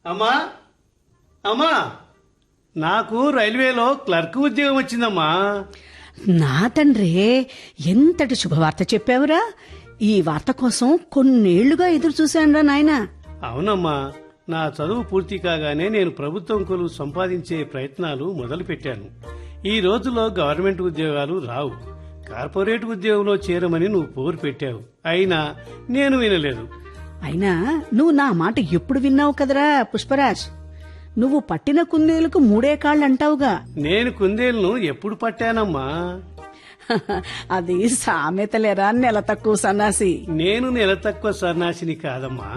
అమ్మా అమ్మా, నాకు రైల్వేలో క్లర్క్ ఉద్యోగం వచ్చిందమ్మా. నా తండ్రి, ఎంతటి శుభవార్త చెప్పావురా. ఈ వార్త కోసం కొన్నేళ్లుగా ఎదురు చూశానురా నాయనా. అవునమ్మా, నా చదువు పూర్తి కాగానే నేను ప్రభుత్వం కొలువు సంపాదించే ప్రయత్నాలు మొదలుపెట్టాను. ఈ రోజుల్లో గవర్నమెంట్ ఉద్యోగాలు రావు. కార్పొరేట్ ఉద్యోగంలో చేరమని నువ్వు పోరు పెట్టావు. అయినా నేను వినలేదు. అయినా నువ్వు నా మాట ఎప్పుడు విన్నావు కదరా పుష్పరాజ్. నువ్వు పట్టిన కుందేలకు మూడే కాళ్ళు అంటావుగా. నేను కుందేలును ఎప్పుడు పట్టానమ్మా? అది సామెతలేరా నెల తక్కువ సన్నాసి. నేను నెల తక్కువ సన్నాసిని కాదమ్మా.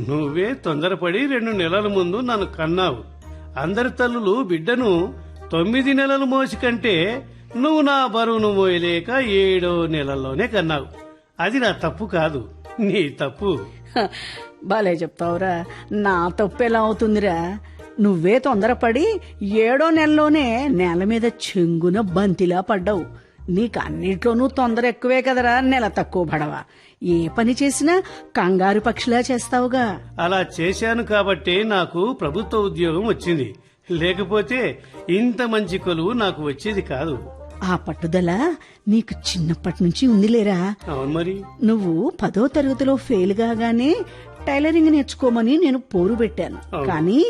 నువ్వే తొందరపడి 2 నెలల ముందు నన్ను కన్నావు. అందరి తల్లులు బిడ్డను 9 నెలలు మోసి కంటే నువ్వు నా బరువును మోయలేక 7వ నెలల్లోనే కన్నావు. అది నా తప్పు కాదు, నీ తప్పు. భలే చెప్తావురా. నా తప్పు ఎలా అవుతుందిరా? నువ్వే తొందరపడి 7వ నెలలోనే నేల మీద చెంగున బంతిలా పడ్డావు. నీకన్నిట్లోనూ తొందర ఎక్కువే కదరా, నెల తక్కువ పడవా. ఏ పని చేసినా కంగారు పక్షిలా చేస్తావుగా. అలా చేశాను కాబట్టే నాకు ప్రభుత్వ ఉద్యోగం వచ్చింది. లేకపోతే ఇంత మంచి కొలువు నాకు వచ్చేది కాదు. ఆ పట్టుదల నీకు చిన్నప్పటి నుంచి ఉందిలేరా. అవును మరి. నువ్వు 10వ తరగతిలో ఫెయిల్ కాగానే టైలరింగ్ నేర్చుకోమని నేను పోరు పెట్టాను. కానీ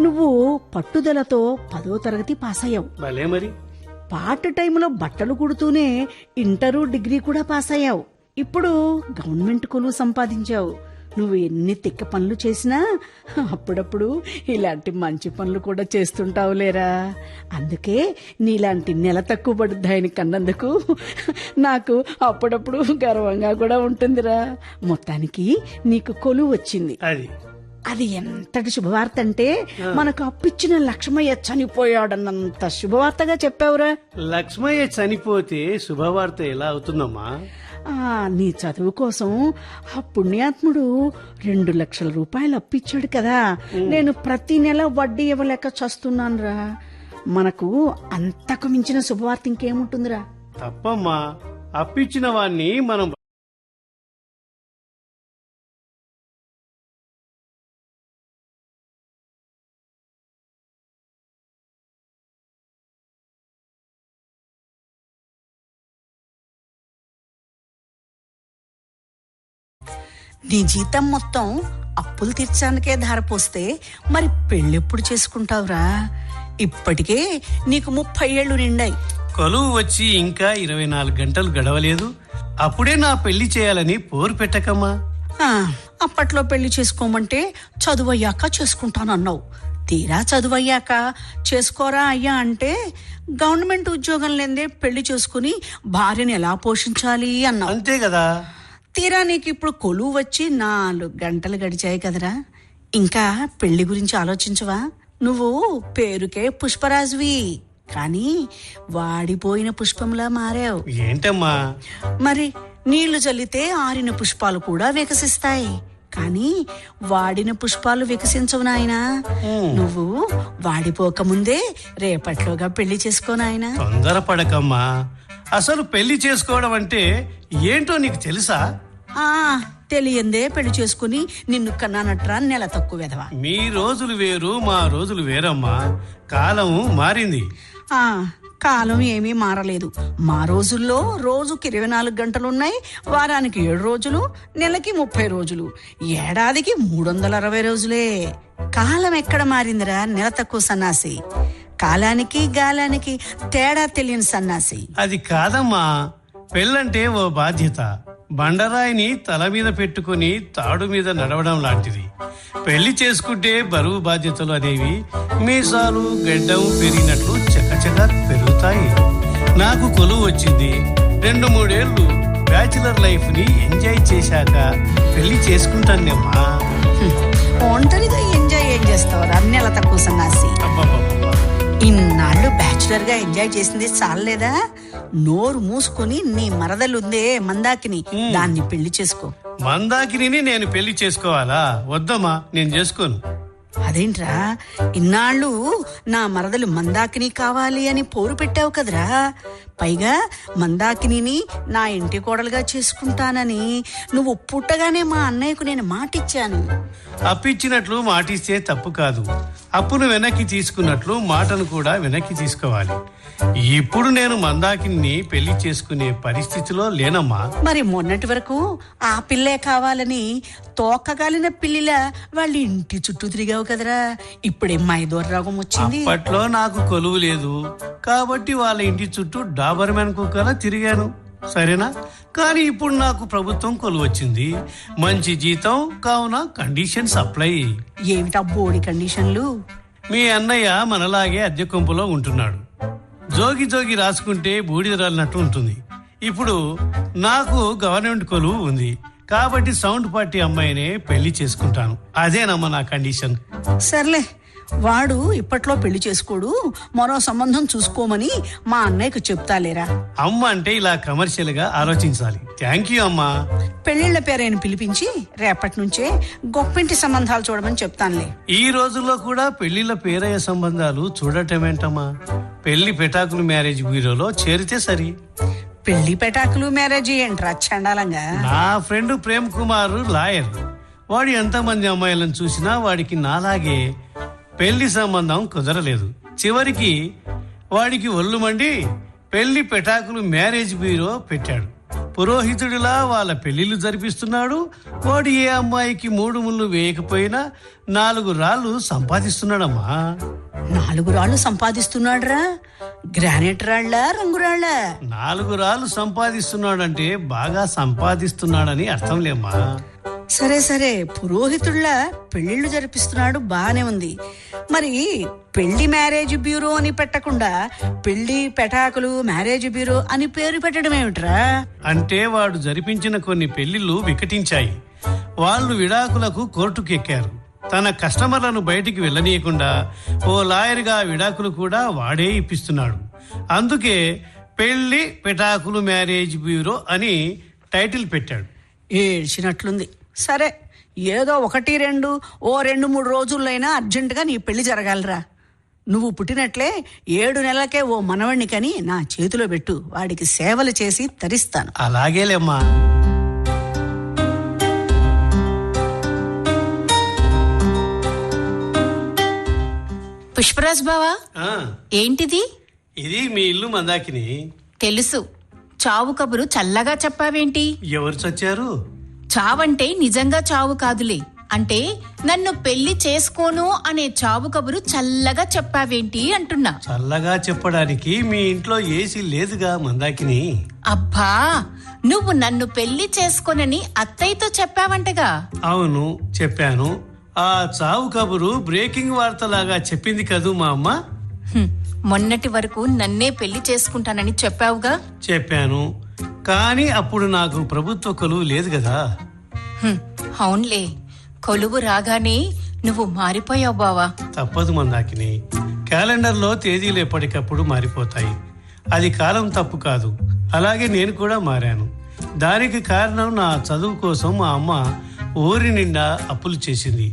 నువ్వు పట్టుదలతో 10వ తరగతి పాస్ అయ్యావు. భలే మరి. పార్ట్ టైంలో బట్టలు కుడుతూనే ఇంటరు డిగ్రీ కూడా పాస్ అయ్యావు. ఇప్పుడు గవర్నమెంట్ కొలువు సంపాదించావు. నువ్వు ఎన్ని తిక్క పనులు చేసినా అప్పుడప్పుడు ఇలాంటి మంచి పనులు కూడా చేస్తుంటావులేరా. అందుకే నీలాంటి నెల తక్కువ పడుద్దాయని కన్నందుకు నాకు అప్పుడప్పుడు గర్వంగా కూడా ఉంటుందిరా. మొత్తానికి నీకు కొలువు వచ్చింది. అది ఎంతటి శుభవార్త అంటే మనకు అప్పిచ్చిన లక్ష్మయ్య చనిపోయాడన్నంత శుభవార్తగా చెప్పావురా. లక్ష్మయ్య చనిపోతే శుభవార్త ఎలా అవుతుందమ్మా? నీ చదువు కోసం ఆ పుణ్యాత్ముడు 2 లక్షల రూపాయలు అప్పిచ్చాడు కదా. నేను ప్రతి నెల వడ్డీ ఇవ్వలేక చస్తున్నానురా. మనకు అంతకు మించిన శుభవార్త ఇంకేముంటుందిరా? తప్పమ్మా, అప్పిచ్చిన వాణ్ణి మనం నీ జీతం మొత్తం అప్పులు తీర్చడానికే ధారపోస్తే మరి పెళ్ళెప్పుడు చేసుకుంటావురా? ఇప్పటికే నీకు 30 ఏళ్లు నిండాయి. కొలువు వచ్చి ఇంకా 24 గంటలు గడవలేదు. అప్పుడే నా పెళ్లి చేయాలని పోరు పెట్టకమ్మా. అప్పట్లో పెళ్లి చేసుకోమంటే చదువయ్యాక చేసుకుంటానన్నావు. తీరా చదువయ్యాక చేసుకోరా అయ్యా అంటే గవర్నమెంట్ ఉద్యోగం లేదే పెళ్లి చేసుకుని భార్యని ఎలా పోషించాలి అన్నావు. అంతే కదా. తీరా నీకు ఇప్పుడు కొలువు వచ్చి 4 గంటలు గడిచాయి కదరా. ఇంకా పెళ్లి గురించి ఆలోచించవా? నువ్వు పేరుకే పుష్పరాజువి, కానీ వాడిపోయిన పుష్పంలా మారావు. ఏంటమ్మా? మరి నీళ్లు చల్లితే ఆరిన పుష్పాలు కూడా వికసిస్తాయి, కానీ వాడిన పుష్పాలు వికసించవు నాయనా. నువ్వు వాడిపోకముందే రేపట్లోగా పెళ్లి చేసుకో నాయనా. తొందరపడకమ్మా. అసలు పెళ్లి చేసుకోవడం అంటే ఏంటో నీకు తెలుసా? తెలియందే పెళ్లి చేసుకుని నిన్ను కన్నానట్రా నెల తక్కువ వెధవా. మీ రోజులు వేరు, మా రోజులు వేరమ్మా. కాలం మారింది. కాలం ఏమీ మారలేదు. మా రోజుల్లో రోజుకి 24 గంటలున్నాయి, వారానికి 7 రోజులు, నెలకి 30 రోజులు, ఏడాదికి 360 రోజులే. కాలం ఎక్కడ మారిందిరా నెల తక్కువ సన్నాసి. కాలానికి గాలానికి తేడా తెలియని సన్నాసి. అది కాదమ్మా, పెళ్ళంటే ఓ బాధ్యత. బండరాయిని తల మీద పెట్టుకుని తాడు మీద నడవడం లాంటిది. పెళ్లి చేసుకుంటే బరువు బాధ్యతలు అనేవి మీసాలు గడ్డం పెరిగినట్లు చకచక పెరుగుతాయి. నాకు కొలువు వచ్చింది. 2-3 ఏళ్లు బ్యాచిలర్ లైఫ్ ని ఎంజాయ్ చేశాక పెళ్లి చేసుకుంటానమ్మా. ఒంటరిగా ఎంజాయ్ ఏం చేస్తావు నెల తక్కువ సన్నాసి. ఇన్నాళ్ళు బ్యాచులర్ గా ఎంజాయ్ చేసింది చాలేదా? నోరు మూసుకొని నీ మరదలుందే మందాకిని, దాన్ని పెళ్లి చేసుకో. మందాకిని నేను పెళ్లి చేసుకోవాలా? వద్దమ్మా, నేను చేసుకోను. అదేంట్రా, ఇన్నాళ్ళు నా మరదలు మందాకిని కావాలి అని పోరు పెట్టావు కదరా. పైగా మందాకిని నా ఇంటి కోడలుగా చేసుకుంటానని నువ్వు పుట్టగానే మా అన్నయ్యకు నేను మాటిచ్చాను. అప్పిచ్చినట్లు మాటిస్తే తప్పు కాదు, అప్పును వెనక్కి తీసుకున్నట్లు మాటను కూడా వెనక్కి తీసుకోవాలి. ఇప్పుడు నేను మందాకిని పెళ్లి చేసుకునే పరిస్థితిలో లేనమ్మా. మరి మొన్నటి వరకు ఆ పిల్లే కావాలని తోకగాలిన పిల్లిలా వాళ్ళ ఇంటి చుట్టూ తిరిగావు కదరా. ఇప్పుడేం మైదోర్రోగం వచ్చింది. అప్పట్లో నాకు కొలువు లేదు కాబట్టి వాళ్ళ ఇంటి చుట్టూ డాబర్మెన్ కుక్కలా తిరిగాను, సరేనా? కానీ ఇప్పుడు నాకు ప్రభుత్వం కొలువు వచ్చింది, మంచి జీతం, కావున కండిషన్స్ అప్లై. ఏమిటా బోడి కండిషన్లు? మీ అన్నయ్య మనలాగే అద్దె కొంపులో ఉంటున్నాడు. జోగి జోగి రాసుకుంటే బూడిద రాలినట్టు ఉంటుంది. ఇప్పుడు నాకు గవర్నమెంట్ కొలువు ఉంది కాబట్టి సౌండ్ పార్టీ అమ్మాయినే పెళ్లి చేసుకుంటాను. అదేనమ్మా నా కండిషన్. సర్లే, వాడు ఇప్పట్లో పెళ్లి చేసుకోడు, మరో సంబంధం చూసుకోమని మా అన్నయ్యకు చెప్తాలేరా. అమ్మ అంటే ఇలా కమర్షియల్ గా ఆలోచించాలి. థ్యాంక్ యూ అమ్మా. పెళ్లిళ్ల పేరైన పిలిపించి రేపటి నుంచే గొప్పింటి సంబంధాలు చూడమని చెప్తానులే. ఈ రోజుల్లో కూడా పెళ్లిళ్ళ పేరయ్య సంబంధాలు చూడటమేంటమ్మా? పెళ్లి పెటాకులు మ్యారేజ్ బ్యూరోలో చేరితే సరి. పెళ్లి పెటాకులు మ్యారేజ్ ఏంట్రా చండాలంగా? నా ఫ్రెండ్ ప్రేమ్ కుమార్ లాయర్, వాడు ఎంతమంది అమ్మాయిలను చూసినా వాడికి నాలాగే పెళ్లి సంబంధం కుదరలేదు. చివరికి వాడికి ఒళ్ళు మండి పెళ్లి పెటాకులు మ్యారేజ్ బ్యూరో పెట్టాడు. పురోహితుడిలా వాళ్ళ పెళ్లిళ్ళు జరిపిస్తున్నాడు. వాడు ఏ అమ్మాయికి 3 ముళ్ళు వేయకపోయినా 4 రాళ్ళు సంపాదిస్తున్నాడమ్మా. 4 రాళ్ళు సంపాదిస్తున్నాడురా? గ్రానైట్ రాళ్ళ, రంగురాళ్ళ? 4 రాళ్ళు సంపాదిస్తున్నాడంటే బాగా సంపాదిస్తున్నాడని అర్థంలేమ్మా. సరే సరే, పురోహితుడిలా పెళ్లిళ్లు జరిపిస్తున్నాడు, బానే ఉంది. మరి పెళ్లి మ్యారేజ్ బ్యూరో అని పెట్టకుండా పెళ్లి పెటాకులు మ్యారేజ్ బ్యూరో అని పేరు పెట్టడం ఏమిట్రా? అంటే వాడు జరిపించిన కొన్ని పెళ్లిళ్లు వికటించాయి. వాళ్ళు విడాకులకు కోర్టుకు ఎక్కారు. తన కస్టమర్లను బయటికి వెళ్ళనీయకుండా ఓ లాయర్గా విడాకులు కూడా వాడే ఇప్పిస్తున్నాడు. అందుకే పెళ్లి పెటాకులు మ్యారేజ్ బ్యూరో అని టైటిల్ పెట్టాడు. ఏడ్చినట్లుంది. సరే, ఏదో 1-2 ఓ 2-3 రోజుల్లోైనా అర్జెంటుగా నీ పెళ్లి జరగాలరా. నువ్వు పుట్టినట్లే 7 నెలలకే ఓ మనవణ్ణి కని నా చేతిలో పెట్టు, వాడికి సేవలు చేసి తరిస్తాను. అలాగేలేమ్మా. పుష్పరాజ్ బావా, ఏంటిది? ఇది మీ ఇల్లు మందాకిని. తెలుసు. చావు కబురు చల్లగా చెప్పావేంటి? ఎవరు చచ్చారు? చావంటే నిజంగా చావు కాదులే, అంటే నన్ను పెళ్లి చేసుకోను అనే చావు కబురు చల్లగా చెప్పావేంటి అంటున్నా. చల్లగా చెప్పడానికి మీ ఇంట్లో ఏసీ లేదుగా మందాకిని. అబ్బా, నువ్వు నన్ను పెళ్లి చేసుకోనని అత్తయ్యతో చెప్పావంటగా? అవును, చెప్పాను. ఆ చావు కబురు బ్రేకింగ్ వార్తలాగా చెప్పింది కదూ మా అమ్మ. మొన్నటి వరకు నన్నే పెళ్లి చేసుకుంటానని చెప్పావుగా? చెప్పాను, కానీ అప్పుడు నాకు ప్రభుత్వ కొలువు లేదు కదా. అవునులే, కొలువు రాగానే నువ్వు మారిపోయావు బావా. తప్పదు మందాకిని, క్యాలెండర్లో తేదీలు ఎప్పటికప్పుడు మారిపోతాయి. అది కాలం తప్పు కాదు. అలాగే నేను కూడా మారాను. దానికి కారణం నా చదువు కోసం మా అమ్మ ఊరి నిండా అప్పులు చేసింది.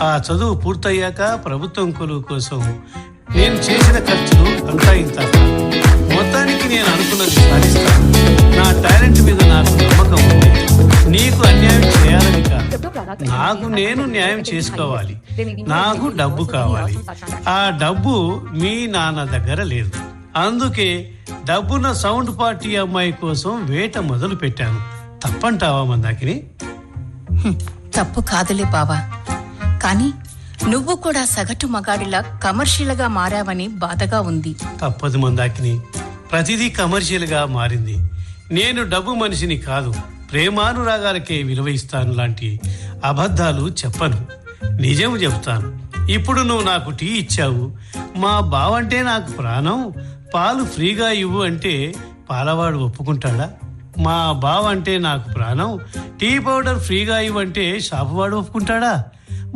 ఆ చదువు పూర్తయ్యాక ప్రభుత్వం కొలువు కోసం నేను చేసిన ఖర్చులు అంతా ఇంత. మొత్తానికి నేను అనుకున్నది సాధిస్తాను. నా టాలెంట్ మీద నాకు నమ్మకం ఉంది. నీకు అన్యాయం చేయాలని కాదు, నాకు నేను న్యాయం చేసుకోవాలి. నాకు డబ్బు కావాలి. ఆ డబ్బు మీ నాన్న దగ్గర లేదు. అందుకే డబ్బున్న సౌండ్ పార్టీ అమ్మాయి కోసం వేట మొదలు పెట్టాను. తప్పంటావా మందాకిని? తప్పు కాదులే బావా, కానీ నువ్వు కూడా సగటు మగాడిలా కమర్షియల్ గా మారావని బాధగా ఉంది. తప్పదు మందాకిని, ప్రతిదీ కమర్షియల్ గా మారింది. నేను డబ్బు మనిషిని కాదు, ప్రేమానురాగాలకే విలువ ఇస్తాను లాంటి అబద్ధాలు చెప్పను, నిజం చెప్తాను. ఇప్పుడు నువ్వు నాకు టీ ఇచ్చావు. మా బావంటే నాకు ప్రాణం, పాలు ఫ్రీగా ఇవ్వు అంటే పాలవాడు ఒప్పుకుంటాడా? మా బావ అంటే నాకు ప్రాణం, టీ పౌడర్ ఫ్రీగా ఇవ్వంటే షాపువాడు ఒప్పుకుంటాడా?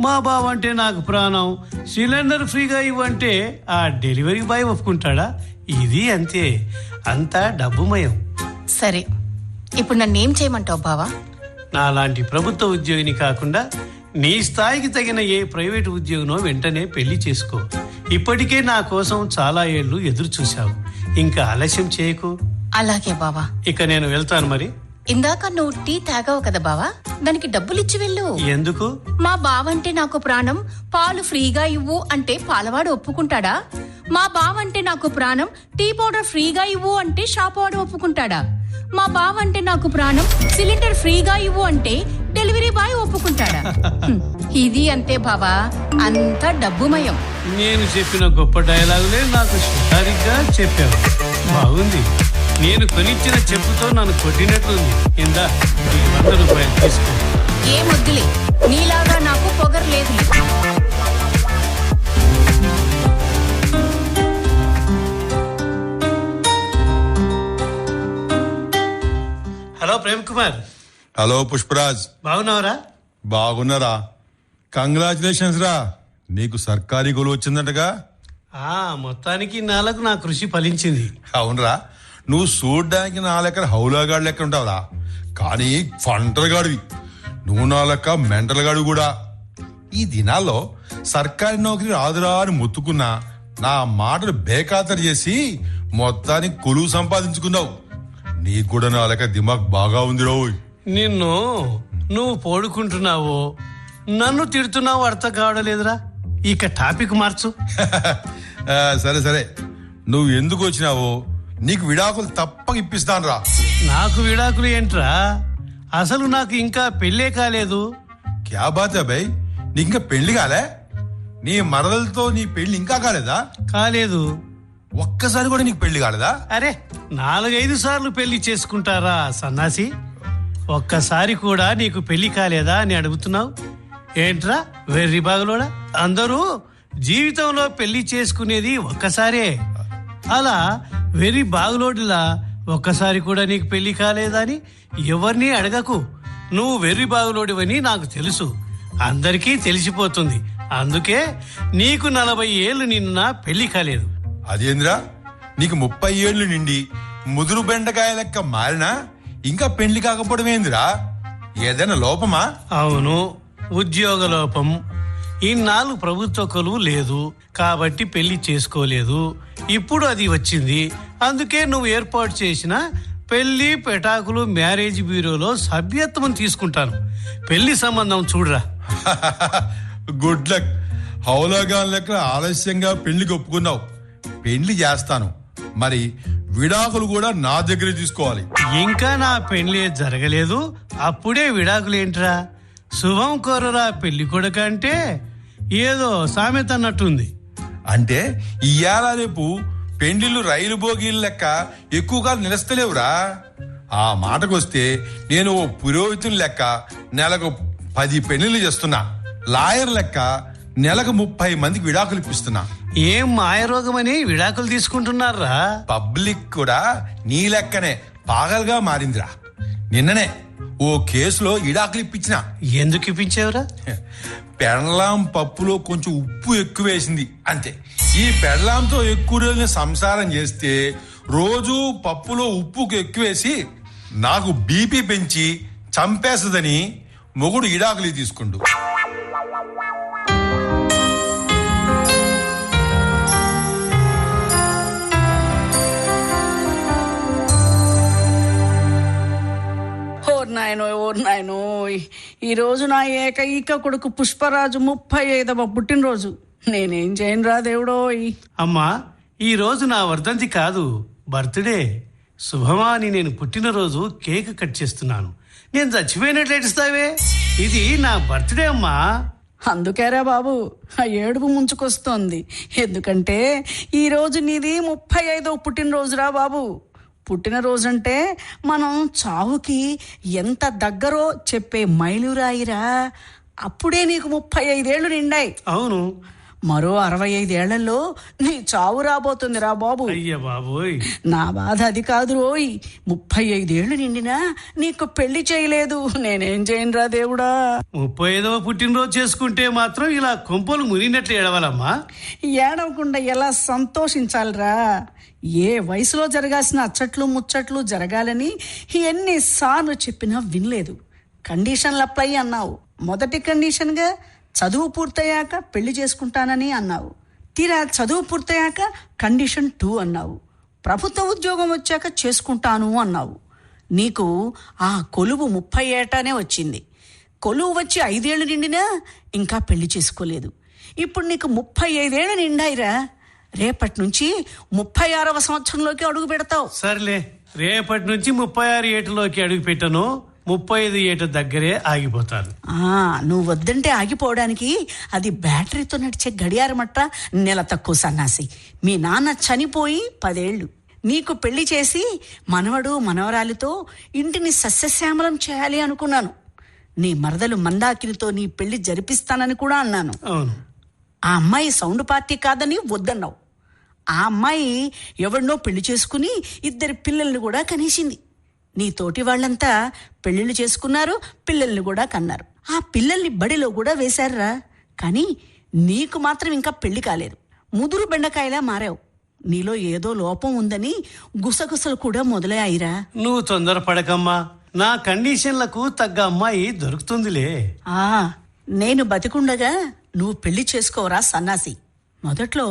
మా బావ అంటే నాకు ప్రాణం, సిలిండర్ ఫ్రీగా ఇవ్వంటే ఆ డెలివరీ బాయ్ ఒప్పుకుంటాడా? ఇది అంతే, అంతా డబ్బుమయం. సరే, ఇప్పుడు నన్నేం చేయమంటావు బావా? నాలాంటి ప్రభుత్వ ఉద్యోగిని కాకుండా నీ స్థాయికి తగిన ఏ ప్రైవేటు ఉద్యోగినో వెంటనే పెళ్లి చేసుకో. ఇప్పటికే నా కోసం చాలా ఏళ్లు ఎదురు చూశావు. ఇంకా ఆలస్యం చేయకు. అలాగే బావా. ఇక నేను వెళ్తాను మరి. ఇందాక నువ్వు టీ తాగావు కదా బావా, దానికి డబ్బులిచ్చి వెళ్ళు. ఎందుకు? మా బావంటే నాకు ప్రాణం, పాలు ఫ్రీగా ఇవ్వు అంటే పాలవాడు ఒప్పుకుంటాడా? మా బావంటే నాకు ప్రాణం, టీ పౌడర్ ఫ్రీగా ఇవ్వు అంటే షాప్ వాడు ఒప్పుకుంటాడా? మా బావంటే నాకు ప్రాణం, సిలిండర్ ఫ్రీగా ఇవ్వు అంటే డెలివరీ బాయ్ ఒప్పుకుంటాడా? ఇది అంతే బావా, అంతా డబ్బుమయం. నేను చెప్పిన గొప్ప డైలాగులే నాకు సరిగ్గా చెప్పావు. బాగుంది. నేను కొనిచ్చిన చెప్పుతో నన్ను కొట్టినట్లుంది. ఇందా ఈ 100 రూపాయలు తీసుకో. ఏమొద్దులే, నీలాగా నాకు పొగరు లేదు. హలో ప్రేమ్ కుమార్. హలో పుష్పరాజ్. బాగున్నావురా? బాగున్నారా? కంగ్రాచులేషన్స్ రా, నీకు సర్కారీ గొలువు వచ్చిందటగా. మొత్తానికి నాలకు నా కృషి ఫలించింది. అవునరా, నువ్వు చూడ్డానికి నా లెక్క హౌలాగాడు లెక్క ఉంటావురా, కానీ ఫంటర్గాడివి. నువ్వు నా లెక్క మెంటల్గాడు కూడా. ఈ దినాల్లో సర్కారీ నౌకరీ రాదురా అని మొత్తుకున్నా నా మాటలు బేఖాతరు చేసి మొత్తానికి కొలువు సంపాదించుకున్నావు. నీకు కూడా నా లెక్క దిమాగ్ బాగా ఉంది రోయ్. నువ్వు పోడుకుంటున్నావో నన్ను తిడుతున్నావు అర్థం కావడలేదురా. ఇక టాపిక్ మార్చు. సరే సరే, నువ్వు ఎందుకు వచ్చినావో నీకు విడాకులు తప్పక ఇప్పిస్తాను రా. నాకు విడాకులు ఏంట్రా? అసలు నాకు ఇంకా పెళ్ళే కాలేదు. క్యా బాత్ అబ్బాయి, నీకు ఇంకా పెళ్లి కాలే? నీ మరదలతో నీ పెళ్లి ఇంకా కాలేదా? కాలేదు. ఒక్కసారి కూడా నీకు పెళ్లి కాలేదా? అరే 4-5 సార్లు పెళ్లి చేసుకుంటారా సన్నాసి? ఒక్కసారి కూడా నీకు పెళ్లి కాలేదా అని అడుగుతున్నావు ఏంట్రా వెర్రి బాగులోడా? అందరూ జీవితంలో పెళ్లి చేసుకునేది ఒక్కసారే. అలా వెర్రి బాగులోడిలా ఒక్కసారి కూడా నీకు పెళ్లి కాలేదా అని ఎవరిని అడగకు. నువ్వు వెర్రి బాగులోడివని నాకు తెలుసు, అందరికీ తెలిసిపోతుంది. అందుకే నీకు 40 ఏళ్ళు నిన్న పెళ్లి కాలేదు. అదేంద్రా, నీకు 30 ఏళ్లు నిండి ముదురు బెండకాయ లెక్క మారినా ఇంకా పెళ్లి కాకపోవడం ఏందిరా? ఏదైనా లోపమా? అవును, ఉద్యోగ లోపం. ఇన్నాళ్ళు ప్రభుత్వ కొలువు లేదు కాబట్టి పెళ్లి చేసుకోలేదు. ఇప్పుడు అది వచ్చింది, అందుకే నువ్వు ఏర్పాటు చేసిన పెళ్లి పెటాకులు మ్యారేజ్ బ్యూరోలో సభ్యత్వం తీసుకుంటాను. పెళ్లి సంబంధం చూడరా. Good luck. హౌలాగా లెక్క ఆలస్యంగా పెళ్లికి ఒప్పుకున్నావు. పెళ్లి చేస్తాను, మరి విడాకులు కూడా నా దగ్గర తీసుకోవాలి. ఇంకా నా పెళ్లి జరగలేదు, అప్పుడే విడాకులేంట్రా? శుభం కోరరా పెళ్లి కొడుకు అంటే ఏదో సామెత అన్నట్టుంది. అంటే ఇయ్యాల రేపు పెండిళ్ళు రైలు బోగీలు లెక్క ఎక్కువగా నిలుస్తలేవురా. ఆ మాటకొస్తే నేను ఓ పురోహితుని లెక్క నెలకు 10 పెళ్లిళ్ళు చేస్తున్నా. లాయర్ లెక్క నెలకు 30 మందికి విడాకులు ఇప్పిస్తున్నా. ఏం మాయరోగమని విడాకులు తీసుకుంటున్నారా? పబ్లిక్ కూడా నీ లెక్కనే పాగల్గా మారిందిరా. నిన్ననే ఓ కేసులో విడాకులు ఇప్పించిన. ఎందుకు ఇప్పించావురా? పెళ్ళాం పప్పులో కొంచెం ఉప్పు ఎక్కువేసింది అంతే. ఈ పెళ్ళాంతో ఎక్కువ రోజులు సంసారం చేస్తే రోజు పప్పులో ఉప్పు ఎక్కువేసి నాకు బీపీ పెంచి చంపేస్తుందని మొగుడు విడాకులు తీసుకుండు. నాయనో, ఈరోజు నా ఏకైక కొడుకు పుష్పరాజు 35వ పుట్టినరోజు. నేనేం చేయనురా దేవుడోయ్. అమ్మా, ఈ రోజు నా వర్ధంతి కాదు, బర్త్డే. శుభమా అని నేను పుట్టినరోజు కేక్ కట్ చేస్తున్నాను. నేను చచ్చిపోయినట్లు ఏడుస్తావే? ఇది నా బర్త్డే అమ్మా. అందుకేరా బాబు ఆ ఏడుపు ముంచుకొస్తోంది. ఎందుకంటే ఈరోజు నీది 35వ పుట్టినరోజురా బాబు. పుట్టినరోజంటే మనం చావుకి ఎంత దగ్గరో చెప్పే మైలురాయిరా. అప్పుడే నీకు 35 ఏళ్లు నిండాయి. అవును, మరో 65 ఏళ్లలో నీ చావు రాబోతుందిరా బాబు. అయ్య బాబోయ్, నా బాధ అది కాదు రోయ్. 35 ఏళ్లు నిండినా నీకు పెళ్లి చేయలేదు. నేనేం చేయనురా దేవుడా. 35వ పుట్టినరోజు చేసుకుంటే మాత్రం ఇలా కొంపలు మునిగినట్లు ఏడవాలమ్మా. ఏడవకుండా ఎలా సంతోషించాలిరా? ఏ వయసులో జరగాల్సిన అచ్చట్లు ముచ్చట్లు జరగాలని ఎన్నిసార్లు చెప్పినా వినలేదు. కండిషన్లు అప్లై అన్నావు. మొదటి కండిషన్గా చదువు పూర్తయ్యాక పెళ్లి చేసుకుంటానని అన్నావు. తీరా చదువు పూర్తయ్యాక కండిషన్ 2 అన్నావు. ప్రభుత్వ ఉద్యోగం వచ్చాక చేసుకుంటాను అన్నావు. నీకు ఆ కొలువు 30 ఏటానే వచ్చింది. కొలువు వచ్చి 5 ఏళ్ళు నిండినా ఇంకా పెళ్లి చేసుకోలేదు. ఇప్పుడు నీకు 35 ఏళ్ళు నిండాయిరా. రేపటి నుంచి 36వ సంవత్సరంలోకి అడుగు పెడతావు. సర్లే, రేపటి నుంచి 36 ఏటలోకి అడుగు పెట్టను, 35 ఏట దగ్గరే ఆగిపోతాను. నువ్వు వద్దంటే ఆగిపోవడానికి అది బ్యాటరీతో నడిచే గడియారమట్ట. నెల తక్కువ సన్నాసి. మీ నాన్న చనిపోయి 10 ఏళ్ళు. నీకు పెళ్లి చేసి మనవడు మనవరాలితో ఇంటిని సస్యశ్యామలం చేయాలి అనుకున్నాను. నీ మరదలు మందాకినితో నీ పెళ్లి జరిపిస్తానని కూడా అన్నాను. అవును. ఆ అమ్మాయి సౌండ్ పార్టీ కాదని వద్దన్నావు. ఆ అమ్మాయి ఎవరినో పెళ్లి చేసుకుని 2 పిల్లల్ని కూడా కనేసింది. నీ తోటి వాళ్ళంతా పెళ్లిళ్ళు చేసుకున్నారు, పిల్లల్ని కూడా కన్నారు. ఆ పిల్లల్ని బడిలో కూడా వేశారురా. కానీ నీకు మాత్రం ఇంకా పెళ్లి కాలేదు. ముదురు బెండకాయలా మారావు. నీలో ఏదో లోపం ఉందని గుసగుసలు కూడా మొదలయ్యాయిరా. నువ్వు తొందరపడకమ్మా, నా కండిషన్లకు తగ్గ అమ్మాయి దొరుకుతుందిలే. నేను బతికుండగా నువ్వు పెళ్లి చేసుకోవరా సన్నాసి. మొదట్లో